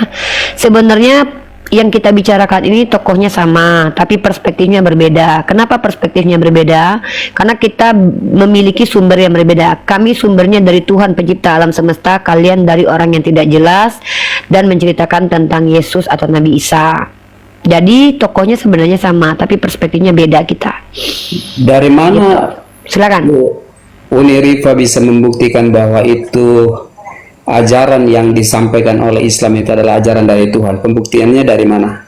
Sebenarnya yang kita bicarakan ini tokohnya sama, tapi perspektifnya berbeda. Kenapa perspektifnya berbeda? Karena kita memiliki sumber yang berbeda. Kami sumbernya dari Tuhan pencipta alam semesta, kalian dari orang yang tidak jelas dan menceritakan tentang Yesus atau Nabi Isa. Jadi tokohnya sebenarnya sama, tapi perspektifnya beda kita. Dari mana? Gitu. Silakan. Uni Rifa bisa membuktikan bahwa itu ajaran yang disampaikan oleh Islam itu adalah ajaran dari Tuhan. Pembuktiannya dari mana?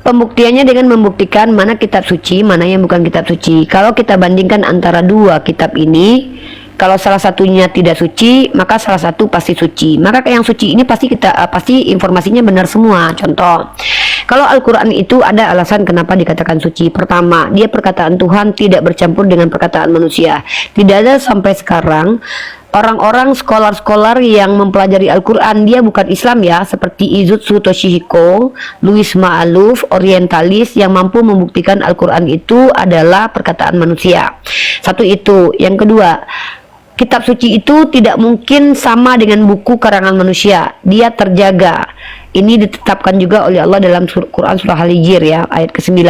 Pembuktiannya dengan membuktikan mana kitab suci, mana yang bukan kitab suci. Kalau kita bandingkan antara dua kitab ini, kalau salah satunya tidak suci, maka salah satu pasti suci. Maka yang suci ini pasti informasinya benar semua. Contoh, kalau Al-Quran itu ada alasan kenapa dikatakan suci. Pertama, dia perkataan Tuhan, tidak bercampur dengan perkataan manusia. Tidak ada sampai sekarang orang-orang skolar-skolar yang mempelajari Al-Quran, dia bukan Islam ya, seperti Izutsu Toshihiko, Louis Maaluf, orientalis yang mampu membuktikan Al-Quran itu adalah perkataan manusia. Satu itu. Yang kedua, kitab suci itu tidak mungkin sama dengan buku karangan manusia. Dia terjaga. Ini ditetapkan juga oleh Allah dalam Quran surah Al-Hijr ya, ayat ke-9.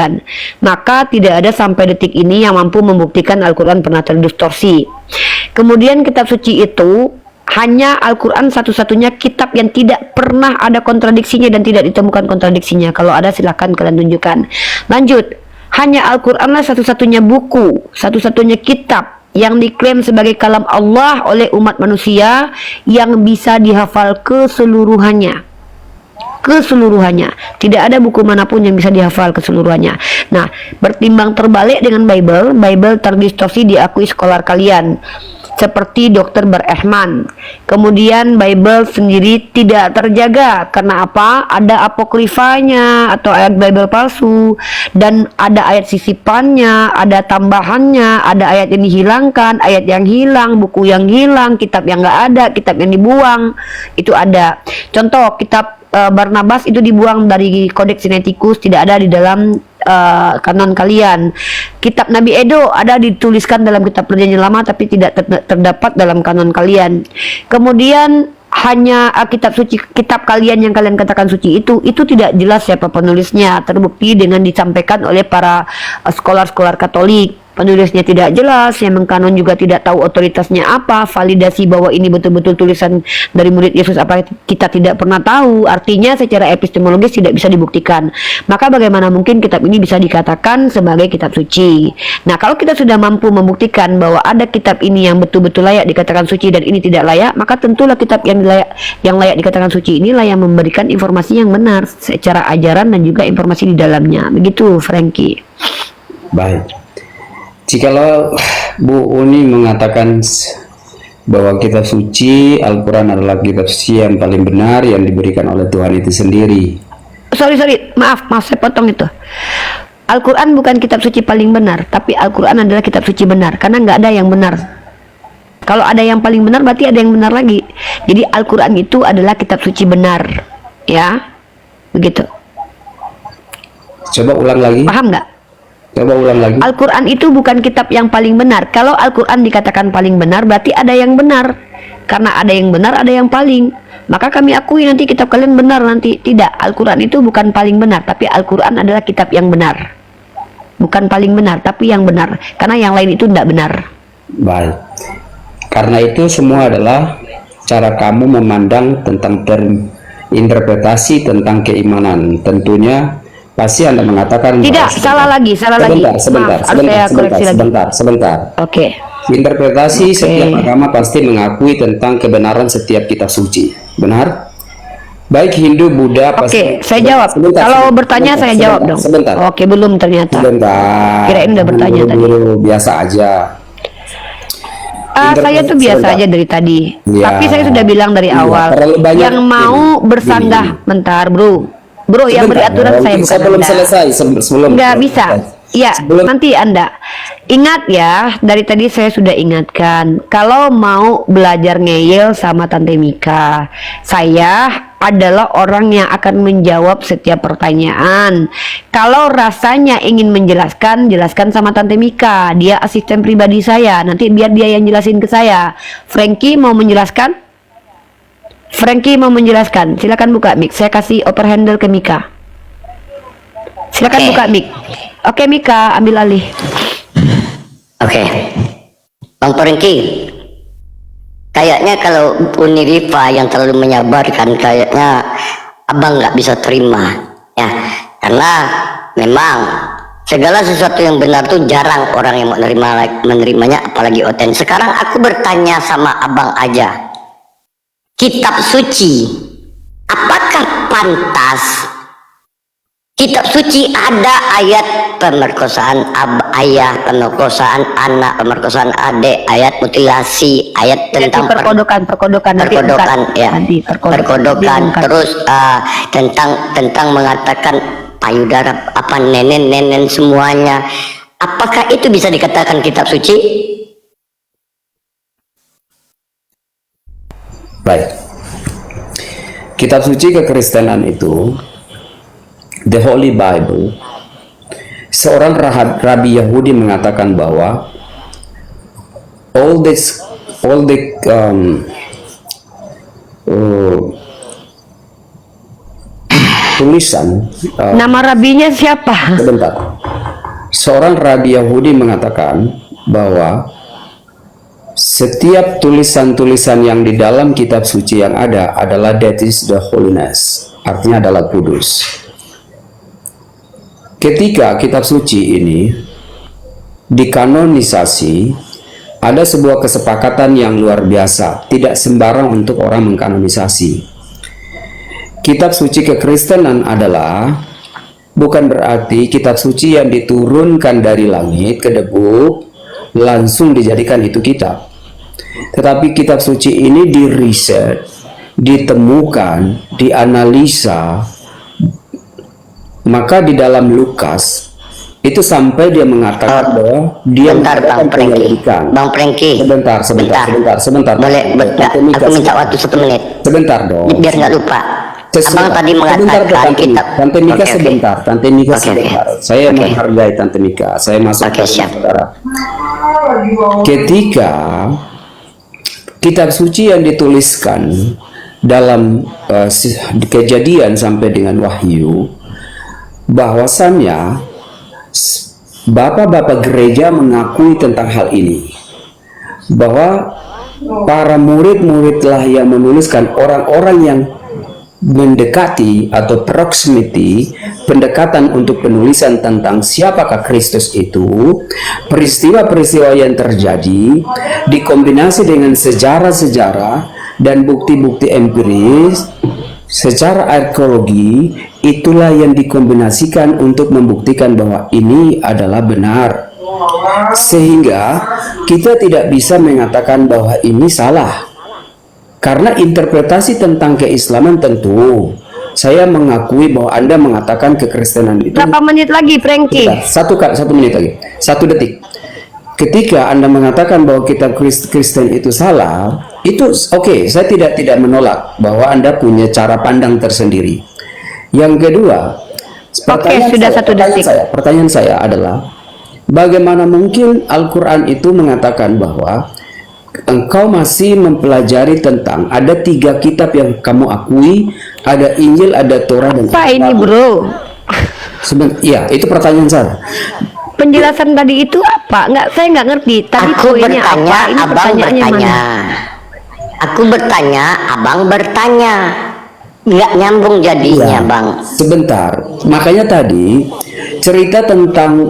Maka tidak ada sampai detik ini yang mampu membuktikan Al-Quran pernah terdistorsi. Kemudian kitab suci itu hanya Al-Quran satu-satunya kitab yang tidak pernah ada kontradiksinya dan tidak ditemukan kontradiksinya. Kalau ada silahkan kalian tunjukkan. Lanjut, hanya Al-Quranlah satu-satunya buku, satu-satunya kitab yang diklaim sebagai kalam Allah oleh umat manusia yang bisa dihafal keseluruhannya. Tidak ada buku manapun yang bisa dihafal keseluruhannya. Nah, bertimbang terbalik dengan Bible terdistorsi diakui sekolah kalian seperti Dr. Berehman. Kemudian Bible sendiri tidak terjaga. Karena apa? Ada apokrifanya atau ayat Bible palsu, dan ada ayat sisipannya, ada tambahannya, ada ayat yang dihilangkan, ayat yang hilang, buku yang hilang, kitab yang nggak ada, kitab yang dibuang, itu ada. Contoh, kitab Barnabas itu dibuang dari Codex Sinaiticus, tidak ada di dalam kanon kalian. Kitab Nabi Edo ada dituliskan dalam kitab Perjanjian Lama tapi tidak terdapat dalam kanon kalian. Kemudian hanya kitab suci, kitab kalian yang kalian katakan suci itu tidak jelas siapa penulisnya, terbukti dengan disampaikan oleh para skolar-skolar Katolik. Penulisnya tidak jelas, yang mengkanon juga tidak tahu otoritasnya apa, validasi bahwa ini betul-betul tulisan dari murid Yesus apa kita tidak pernah tahu. Artinya secara epistemologis tidak bisa dibuktikan. Maka bagaimana mungkin kitab ini bisa dikatakan sebagai kitab suci? Nah, kalau kita sudah mampu membuktikan bahwa ada kitab ini yang betul-betul layak dikatakan suci dan ini tidak layak, maka tentulah kitab yang layak dikatakan suci inilah yang memberikan informasi yang benar secara ajaran dan juga informasi di dalamnya. Begitu, Frankie. Baik. Jikalau Bu Uni mengatakan bahwa kitab suci Al-Quran adalah kitab suci yang paling benar yang diberikan oleh Tuhan itu sendiri. Sorry, maaf saya potong itu. Al-Quran bukan kitab suci paling benar, tapi Al-Quran adalah kitab suci benar, karena nggak ada yang benar. Kalau ada yang paling benar, berarti ada yang benar lagi. Jadi Al-Quran itu adalah kitab suci benar, ya, begitu. Coba ulang lagi. Paham nggak? Coba ulang lagi. Al-Quran itu bukan kitab yang paling benar. Kalau Al-Quran dikatakan paling benar, berarti ada yang benar. Karena ada yang benar, ada yang paling. Maka kami akui nanti kitab kalian benar nanti. Tidak, Al-Quran itu bukan paling benar, tapi Al-Quran adalah kitab yang benar. Bukan paling benar, tapi yang benar. Karena yang lain itu tidak benar. Baik. Karena itu semua adalah cara kamu memandang tentang interpretasi tentang keimanan. Tentunya pasti Anda mengatakan tidak, salah lagi. Sebentar. Oke. Interpretasi setiap agama pasti mengakui tentang kebenaran setiap kitab suci. Benar? Baik Hindu, Buddha pasti. Oke, saya jawab. Kalau bertanya saya jawab dong. Sebentar. Oke, belum ternyata. Sebentar. Kirain udah bertanya tadi. Biasa aja. Saya tuh biasa aja dari tadi. Ya. Tapi saya sudah bilang dari awal. Yang mau bersandah, bentar, Bro, yang beri aturan saya bukan belum Anda. selesai sebelum Nggak bisa. Ya, nanti Anda ingat ya, dari tadi saya sudah ingatkan, kalau mau belajar ngeyel sama Tante Mika, saya adalah orang yang akan menjawab setiap pertanyaan. Kalau rasanya ingin menjelaskan, jelaskan sama Tante Mika, dia asisten pribadi saya, nanti biar dia yang jelasin ke saya. Frankie mau menjelaskan? Silakan buka mic. Saya kasih upper handle ke Mika. Silakan buka mic. Oke, Mika, ambil alih. Oke. Bang Franky, kayaknya kalau Uni Rifa yang terlalu menyabarkan, kayaknya abang nggak bisa terima ya, karena memang segala sesuatu yang benar tuh jarang orang yang menerimanya, apalagi oten. Sekarang aku bertanya sama abang aja, kitab suci apakah pantas kitab suci ada ayat pemerkosaan ayah, pemerkosaan anak, pemerkosaan adik, ayat mutilasi, ayat tentang perkodokan ya, perkodokan, terus tentang mengatakan payudara, apa nenen semuanya. Apakah itu bisa dikatakan kitab suci? Baik. Kitab suci kekristenan itu, The Holy Bible, seorang rabi Yahudi mengatakan bahwa all the tulisan Nama rabinya siapa? sebentar. Seorang rabi Yahudi mengatakan bahwa setiap tulisan-tulisan yang di dalam kitab suci yang ada adalah that is the holiness, artinya adalah kudus. Ketika kitab suci ini dikanonisasi, ada sebuah kesepakatan yang luar biasa, tidak sembarang untuk orang mengkanonisasi. Kitab suci kekristenan adalah bukan berarti kitab suci yang diturunkan dari langit ke debu langsung dijadikan itu kitab. Tetapi kitab suci ini diriset, ditemukan, dianalisa. Maka di dalam Lukas itu sampai dia mengatakan bahwa dia mengadakan penyelidikan. Bang Prengki, sebentar. Boleh, aku minta waktu 1 menit. Sebentar dong. Biar nggak lupa. Abang tadi mengatakan kitab. Tante Mika sebentar. Tante Mika sebentar. Saya menghargai Tante Mika. Saya masuk ke saudara. Ketika kitab suci yang dituliskan dalam Kejadian sampai dengan Wahyu, bahwasannya bapak-bapak gereja mengakui tentang hal ini, bahwa para murid-muridlah yang menuliskan, orang-orang yang mendekati atau proximity, pendekatan untuk penulisan tentang siapakah Kristus itu, peristiwa-peristiwa yang terjadi dikombinasi dengan sejarah-sejarah dan bukti-bukti empiris secara arkeologi, itulah yang dikombinasikan untuk membuktikan bahwa ini adalah benar, sehingga kita tidak bisa mengatakan bahwa ini salah. Karena interpretasi tentang keislaman tentu saya mengakui bahwa Anda mengatakan kekristenan itu. Berapa menit lagi, Prengki? Satu menit lagi, 1 detik. Ketika Anda mengatakan bahwa kitab Kristen itu salah, itu oke, saya tidak menolak bahwa Anda punya cara pandang tersendiri. Yang kedua, pertanyaan saya adalah, bagaimana mungkin Al-Quran itu mengatakan bahwa engkau masih mempelajari tentang ada 3 kitab yang kamu akui, ada Injil, ada Torah, dan apa ini, bro? Iya, itu pertanyaan saya. Penjelasan tadi itu apa? Saya nggak ngerti. Tadi Aku poinnya bertanya, apa? Ini abang pertanyaannya bertanya. mana? Aku bertanya, abang bertanya. Nggak nyambung jadinya, Bang. Sebentar, makanya tadi cerita tentang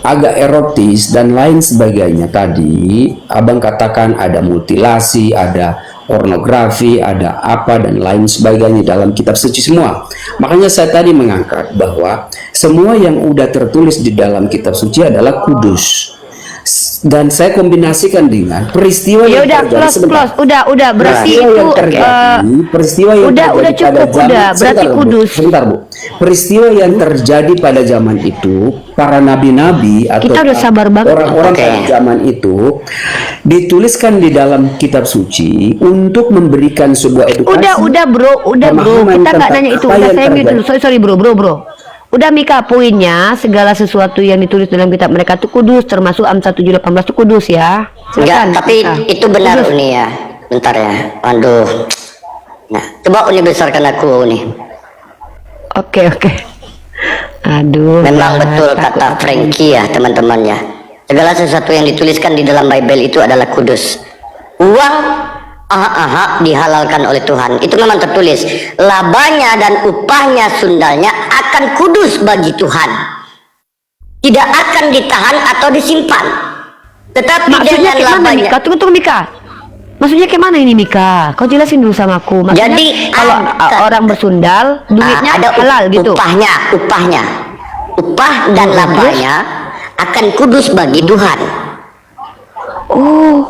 agak erotis dan lain sebagainya tadi, abang katakan ada mutilasi, ada pornografi, ada apa dan lain sebagainya dalam kitab suci semua. Makanya saya tadi mengangkat bahwa semua yang udah tertulis di dalam kitab suci adalah kudus. Dan saya kombinasikan dengan peristiwa yang terjadi. Udah berarti peristiwa yang terjadi berarti kudus. Sebentar, Bu. Peristiwa yang terjadi pada zaman itu, para nabi-nabi atau orang-orang pada zaman itu dituliskan di dalam kitab suci untuk memberikan sebuah edukasi. Udah bro, kita nggak nanya itu. Udah, saya mute. Sorry bro. Udah, Mika, poinnya segala sesuatu yang ditulis dalam kitab mereka itu kudus, termasuk Amsal 7:18 itu kudus ya. Enggak, tapi itu benar Uni ya. Bentar ya. Aduh. Nah, coba Uni besarkan aku Uni. Oke. Aduh. Memang betul kata Frankie ya, teman-teman ya. Segala sesuatu yang dituliskan di dalam Bible itu adalah kudus. Uang dihalalkan oleh Tuhan. Itu memang tertulis. Labanya dan upahnya sundalnya akan kudus bagi Tuhan. Tidak akan ditahan atau disimpan. Tetapi maksudnya dengan labanya. Tunggu Mika. Maksudnya gimana ini Mika? Kau jelasin dulu sama aku. Maksudnya, Jadi kalau orang bersundal duitnya ada halal gitu. upah dan labanya akan kudus bagi Tuhan. Oh.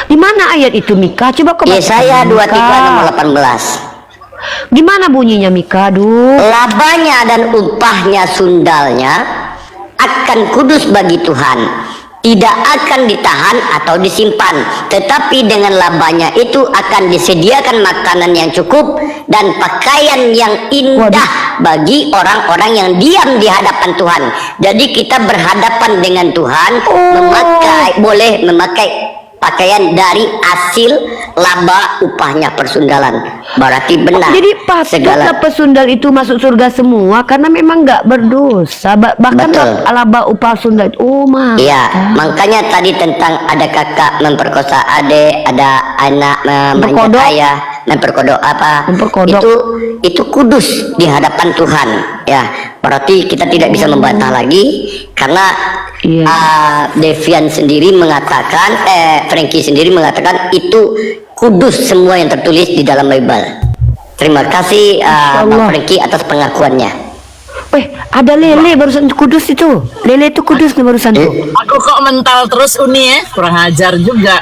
Di mana ayat itu Mika? Coba kau baca. Yesaya 23 Mika. nomor 18. Gimana bunyinya Mika? Aduh. Labanya dan upahnya sundalnya akan kudus bagi Tuhan, tidak akan ditahan atau disimpan, tetapi dengan labanya itu akan disediakan makanan yang cukup dan pakaian yang indah bagi orang-orang yang diam di hadapan Tuhan. Jadi kita berhadapan dengan Tuhan, boleh memakai pakaian dari hasil laba upahnya persundalan. Berarti benar. Jadi patutlah pesundal itu masuk surga semua karena memang nggak berdosa. Bahkan laba upah sundal. Oh mah. Iya, makanya tadi tentang ada kakak memperkosa adik, ada anak memanjat ayah, memperkodok apa? Itu kudus di hadapan Tuhan. Ya, berarti kita tidak bisa membantah lagi karena Devian sendiri mengatakan, Frankie sendiri mengatakan itu kudus semua yang tertulis di dalam Bible. Terima kasih Bang Frankie atas pengakuannya. Ada lele barusan kudus itu. Lele itu kudus nih barusan tuh. Aku kok mental terus Uni ya, kurang ajar juga.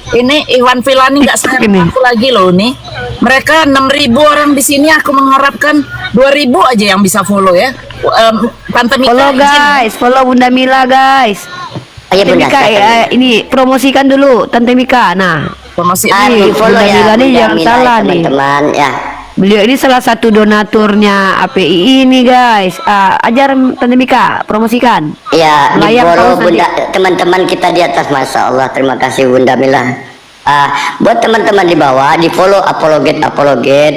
Ini Iwan Filani nggak sayang aku lagi loh nih. Mereka 6.000 orang di sini, aku mengharapkan 2.000 aja yang bisa follow ya. Tante Mika follow guys, follow Bunda Mila guys. Tante Mika ini promosikan dulu Tante Mika. Nah, promosi ini follow Bunda Mila nih yang salah nih. Teman-teman ya. Beliau ini salah satu donaturnya API ini guys. Ajar Tante Mika, promosikan. Ya, di follow Bunda, teman-teman kita di atas, Masya Allah. Terima kasih Bunda Mila. Buat teman-teman di bawah, di follow apologet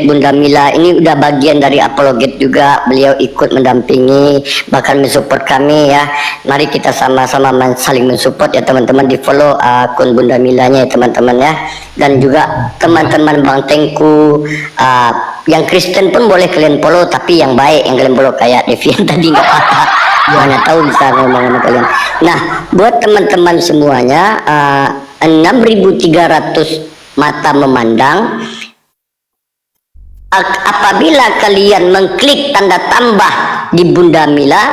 Bunda Mila ini udah bagian dari apologet juga. Beliau ikut mendampingi, bahkan mensupport kami ya. Mari kita sama-sama saling mensupport ya teman-teman. Di follow akun Bunda Milanya ya teman-teman ya. Dan juga teman-teman Bang Tengku, yang Kristen pun boleh kalian follow, tapi yang baik yang kalian follow kayak Devian tadi nggak apa-apa. Mana tahu bisa ngomong sama kalian. Nah, buat teman-teman semuanya, 6.300 mata memandang. Apabila kalian mengklik tanda tambah di Bunda Mila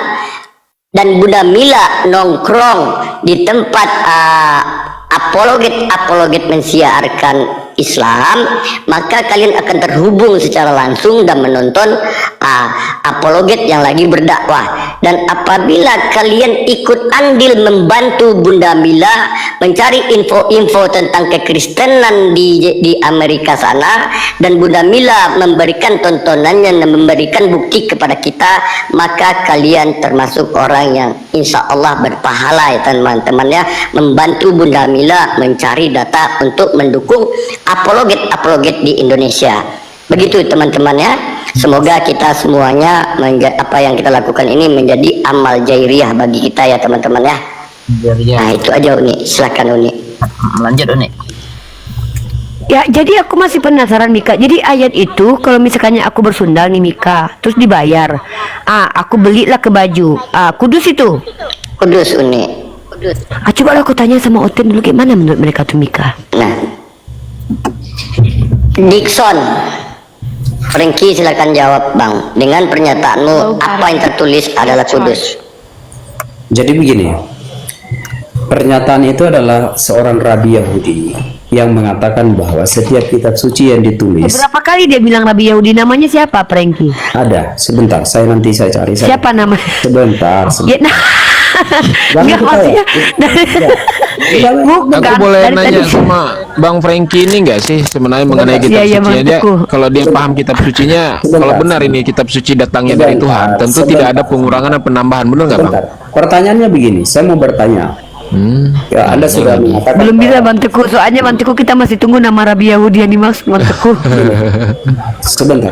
dan Bunda Mila nongkrong di tempat apologet mensiarkan Islam, maka kalian akan terhubung secara langsung dan menonton apologet yang lagi berdakwah. Dan apabila kalian ikut andil membantu Bunda Mila mencari info-info tentang kekristenan di Amerika sana, dan Bunda Mila memberikan tontonannya dan memberikan bukti kepada kita, maka kalian termasuk orang yang insya Allah berpahala ya teman-teman ya, membantu Bunda Mila mencari data untuk mendukung apologet di Indonesia. Begitu teman-teman ya. Semoga kita semuanya apa yang kita lakukan ini menjadi amal jairiyah bagi kita ya teman-teman ya. Nah itu aja Uni, silakan Uni. Lanjut Uni. Ya, jadi aku masih penasaran Mika. Jadi ayat itu kalau misalkannya aku bersundal nih Mika, terus dibayar, aku belilah ke baju, kudus itu. Kudus Uni. Kudus. Coba aku tanya sama Oten dulu gimana menurut mereka tuh Mika. Nah, Dixon, Frankie silakan jawab Bang. Dengan pernyataanmu, apa yang tertulis adalah kudus? Jadi begini, pernyataan itu adalah seorang rabi Yahudi yang mengatakan bahwa setiap kitab suci yang ditulis. Berapa kali dia bilang rabi Yahudi? Namanya siapa, Frankie? Ada, sebentar, nanti saya cari. Siapa namanya? Sebentar. Ya, enggak maksudnya. Aku boleh nanya sama Bang Frankie ini enggak sih sebenarnya mengenai kitab sucinya dia? Kalau dia paham kitab sucinya, kalau benar ini kitab suci datangnya dari Tuhan, tentu tidak ada pengurangan dan penambahan, benar nggak Bang? Pertanyaannya begini, saya mau bertanya. Ya, Anda sudah mengatakan belum bisa Bantuku, soalnya Bantuku kita masih tunggu nama Rabi Yahudi yang dimaksud Bantuku. Sebentar.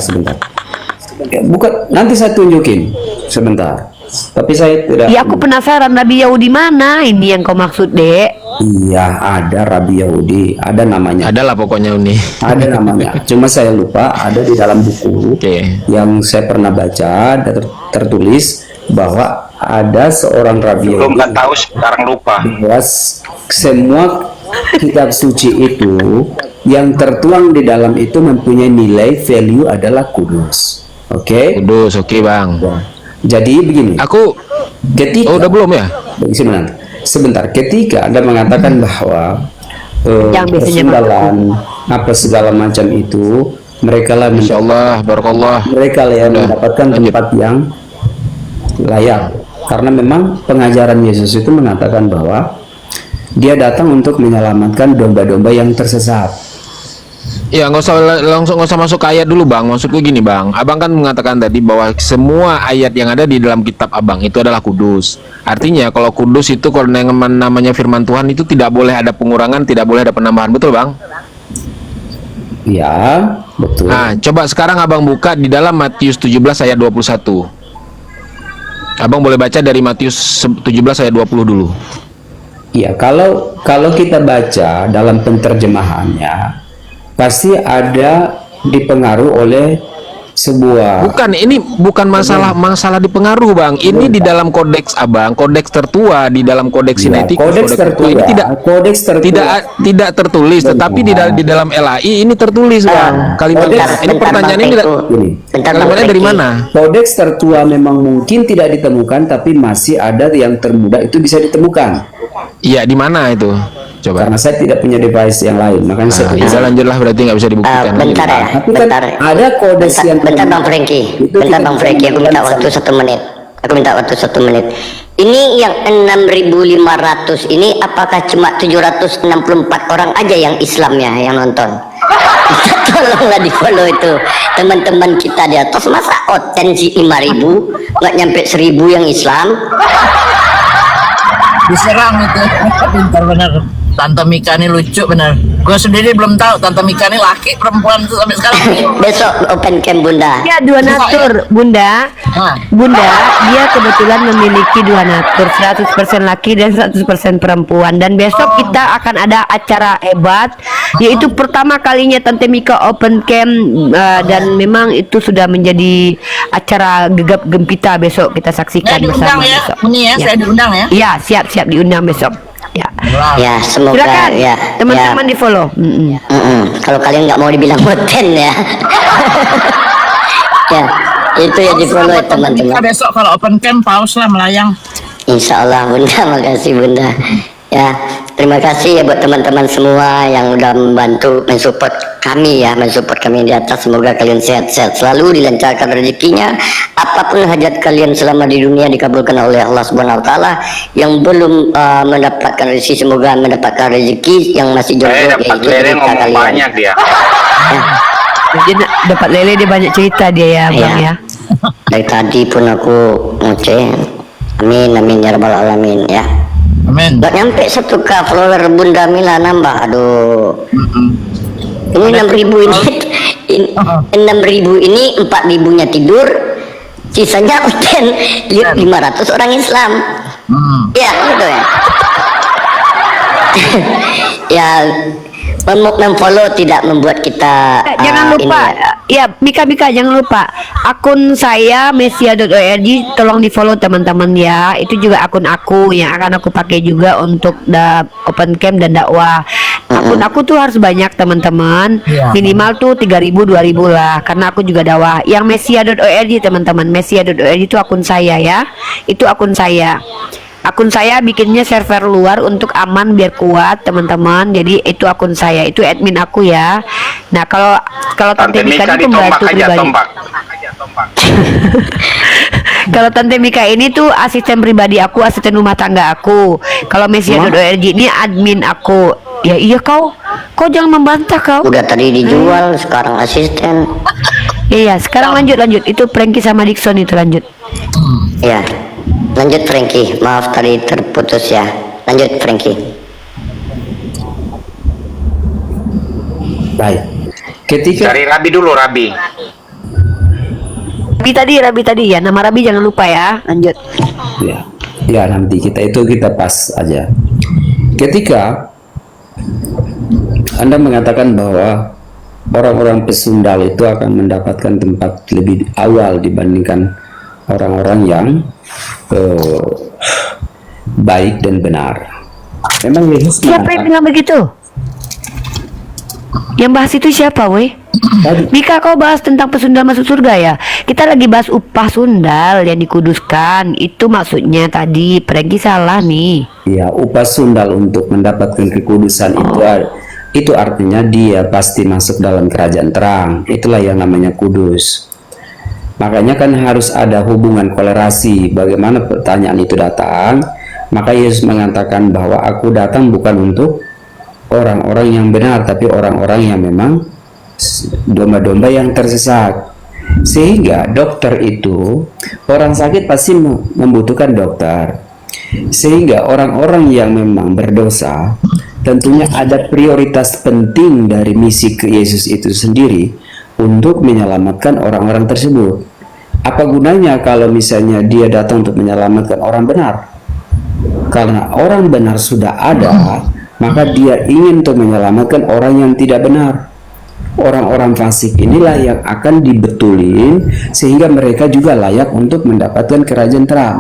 Ya, bukan, nanti saya tunjukin sebentar. Tapi saya tidak. Ya aku penasaran Rabi Yahudi mana ini yang kau maksud Dek? Iya ada Rabi Yahudi, ada namanya. Ada lah pokoknya Uni. Ada namanya. Cuma saya lupa. Ada di dalam buku yang saya pernah baca tertulis bahwa ada seorang Rabi Yahudi. Belum nggak tahu sekarang lupa. Bahwa semua kitab suci itu yang tertuang di dalam itu mempunyai nilai value adalah kudus. Oke? Kudus, oke Bang. Jadi begini. Aku ketika udah belum ya? Sebentar. Ketika Anda mengatakan bahwa persundalan apa segala macam itu, mereka lah insyaallah barakallah. Mereka lah yang mendapatkan tempat yang layak. Karena memang pengajaran Yesus itu mengatakan bahwa dia datang untuk menyelamatkan domba-domba yang tersesat. Ya nggak usah masuk ke ayat dulu Bang. Maksudku gini Bang, Abang kan mengatakan tadi bahwa semua ayat yang ada di dalam kitab Abang itu adalah kudus. Artinya kalau kudus itu kalau namanya firman Tuhan itu tidak boleh ada pengurangan, tidak boleh ada penambahan, betul Bang? Ya, betul. Nah, coba sekarang Abang buka di dalam Matius 17 ayat 21. Abang boleh baca dari Matius 17 ayat 20 dulu. Ya, kalau kita baca dalam penterjemahannya pasti ada dipengaruhi oleh sebuah. Bukan, ini bukan masalah dipengaruhi Bang. Ini di dalam kodeks Abang, kodeks tertua di dalam kodeks Sinaitik. Kodeks tertua ini tidak tertulis, tetapi di dalam LAI ini tertulis Bang. Kalimat ini pertanyaannya kalimatnya dari mana? Kodeks tertua memang mungkin tidak ditemukan, tapi masih ada yang termuda itu bisa ditemukan. Iya, di mana itu? Coba. Karena saya tidak punya device yang lain, makanya saya bisa lanjutlah, berarti nggak bisa dibuktikan. Bentar ya, tapi kan ada kodeks yang bentar Bang Franky, aku minta waktu 1 menit. Ini yang 6.500 ini apakah cuma 764 orang aja yang Islamnya yang nonton? Tolonglah di follow itu teman-teman kita di atas. Masa otensi 5.000 nggak nyampe 1.000 yang Islam? Diserang itu. Pintar bener. Tante Mika ini lucu bener. Gue sendiri belum tahu Tante Mika ini laki perempuan tuh sampai sekarang. Besok open camp Bunda. Ya, dua natur Bunda. Bunda, dia kebetulan memiliki dua natur, 100% laki dan 100% perempuan. Dan besok kita akan ada acara hebat, yaitu pertama kalinya Tante Mika open camp, dan memang itu sudah menjadi acara gegap gempita. Besok kita saksikan bersama ya. besok. Ini ya, saya diundang ya. Iya, siap diundang besok. Ya, semoga silakan, ya teman-teman di follow. Kalau kalian nggak mau dibilang moten ya. Ya, itu ya di follow teman-teman. Besok kalau open camp paus lah melayang. Insya Allah Bunda, makasih Bunda. Ya, terima kasih ya buat teman-teman semua yang udah membantu mensupport kami di atas. Semoga kalian sehat-sehat selalu, dilancarkan rezekinya, apapun hajat kalian selama di dunia dikabulkan oleh Allah Subhanahu Wa Taala. Yang belum mendapatkan rezeki semoga mendapatkan rezeki, yang masih jodoh dapat lele ngomong banyak dia. Dia dapat lele, dia banyak cerita dia ya Bang ya. Dari tadi pun aku ngoceh. Amin ya rabbal alamin ya. Amin. Gak nyampe 1K follower Bunda Mila nambah. Aduh. Ini 6.000 ini 6.000 ini 4.000-nya tidur, sisanya uten 500 orang Islam. Ya, gitu ya. Ya, memfollow tidak membuat kita jangan lupa ya Mika jangan lupa akun saya mesia.org, tolong di follow teman-teman ya. Itu juga akun aku yang akan aku pakai juga untuk open camp dan dakwah. Akun aku tuh harus banyak teman-teman, minimal tuh 3.000 2.000 lah, karena aku juga dakwah. Yang mesia.org teman-teman, mesia.org itu akun saya ya, itu akun saya. Akun saya bikinnya server luar untuk aman biar kuat teman-teman. Jadi itu akun saya, itu admin aku ya. Nah kalau Tante Mika itu pembantu pribadi. Kalau Tante Mika ini tuh asisten pribadi aku, asisten rumah tangga aku. Kalau mesia.org ini admin aku. Ya iya kau jangan membantah kau. Udah tadi dijual, sekarang asisten. Iya sekarang lanjut. Itu Franky sama Dixon itu lanjut. Ya. Lanjut Franky, maaf tadi terputus ya. Lanjut Franky. Baik. Ketika Cari Rabi dulu, Rabi. Rabi tadi ya, nama Rabi jangan lupa ya. Lanjut. Ya nanti kita pas aja. Ketika Anda mengatakan bahwa orang-orang pesundal itu akan mendapatkan tempat lebih awal dibandingkan orang-orang yang baik dan benar. Memang Yesus siapa yang bilang begitu? Yang bahas itu siapa, weh? Mika, kau bahas tentang pesundal masuk surga ya? Kita lagi bahas upah sundal yang dikuduskan. Itu maksudnya tadi. Pergi salah nih. Ya, upah sundal untuk mendapatkan kekudusan itu artinya dia pasti masuk dalam kerajaan terang. Itulah yang namanya kudus. Makanya kan harus ada hubungan kolerasi. Bagaimana pertanyaan itu datang? Maka Yesus mengatakan bahwa aku datang bukan untuk orang-orang yang benar, tapi orang-orang yang memang domba-domba yang tersesat. Sehingga dokter itu, orang sakit pasti membutuhkan dokter. Sehingga orang-orang yang memang berdosa tentunya ada prioritas penting dari misi ke Yesus itu sendiri untuk menyelamatkan orang-orang tersebut. Apa gunanya kalau misalnya dia datang untuk menyelamatkan orang benar? Karena orang benar sudah ada, maka dia ingin untuk menyelamatkan orang yang tidak benar. Orang-orang fasik inilah yang akan dibetulin sehingga mereka juga layak untuk mendapatkan kerajaan terang.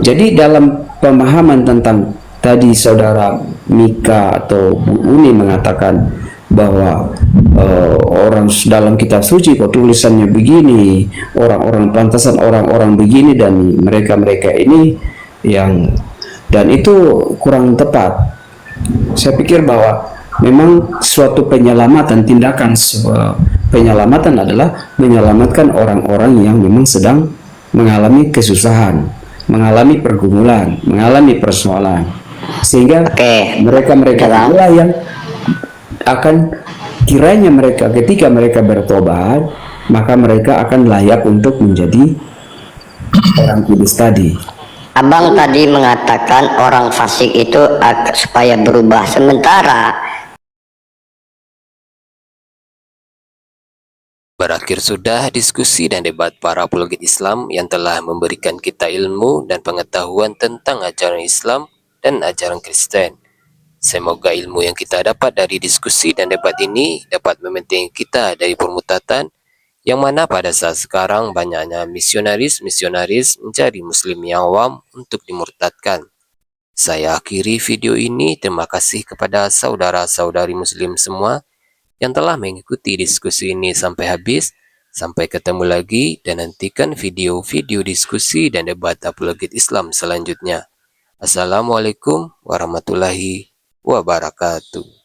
Jadi dalam pemahaman tentang tadi saudara Mika atau Bu Uni mengatakan bahwa orang dalam kitab suci kok tulisannya begini, orang-orang pantasan orang-orang begini, dan mereka-mereka ini yang, dan itu kurang tepat. Saya pikir bahwa memang suatu penyelamatan, tindakan sebuah penyelamatan adalah menyelamatkan orang-orang yang memang sedang mengalami kesusahan, mengalami pergumulan, mengalami persoalan, sehingga mereka-mereka itulah yang akan, kiranya mereka ketika mereka bertobat, maka mereka akan layak untuk menjadi orang kudus tadi. Abang tadi mengatakan orang fasik itu supaya berubah, sementara Berakhir sudah diskusi dan debat para apologet Islam yang telah memberikan kita ilmu dan pengetahuan tentang ajaran Islam dan ajaran Kristen. Semoga ilmu yang kita dapat dari diskusi dan debat ini dapat membentengi kita dari permutatan, yang mana pada saat sekarang banyaknya misionaris mencari muslim yang awam untuk dimurtadkan. Saya akhiri video ini. Terima kasih kepada saudara-saudari muslim semua yang telah mengikuti diskusi ini sampai habis. Sampai ketemu lagi dan nantikan video-video diskusi dan debat apologet Islam selanjutnya. Assalamualaikum warahmatullahi wabarakatuh.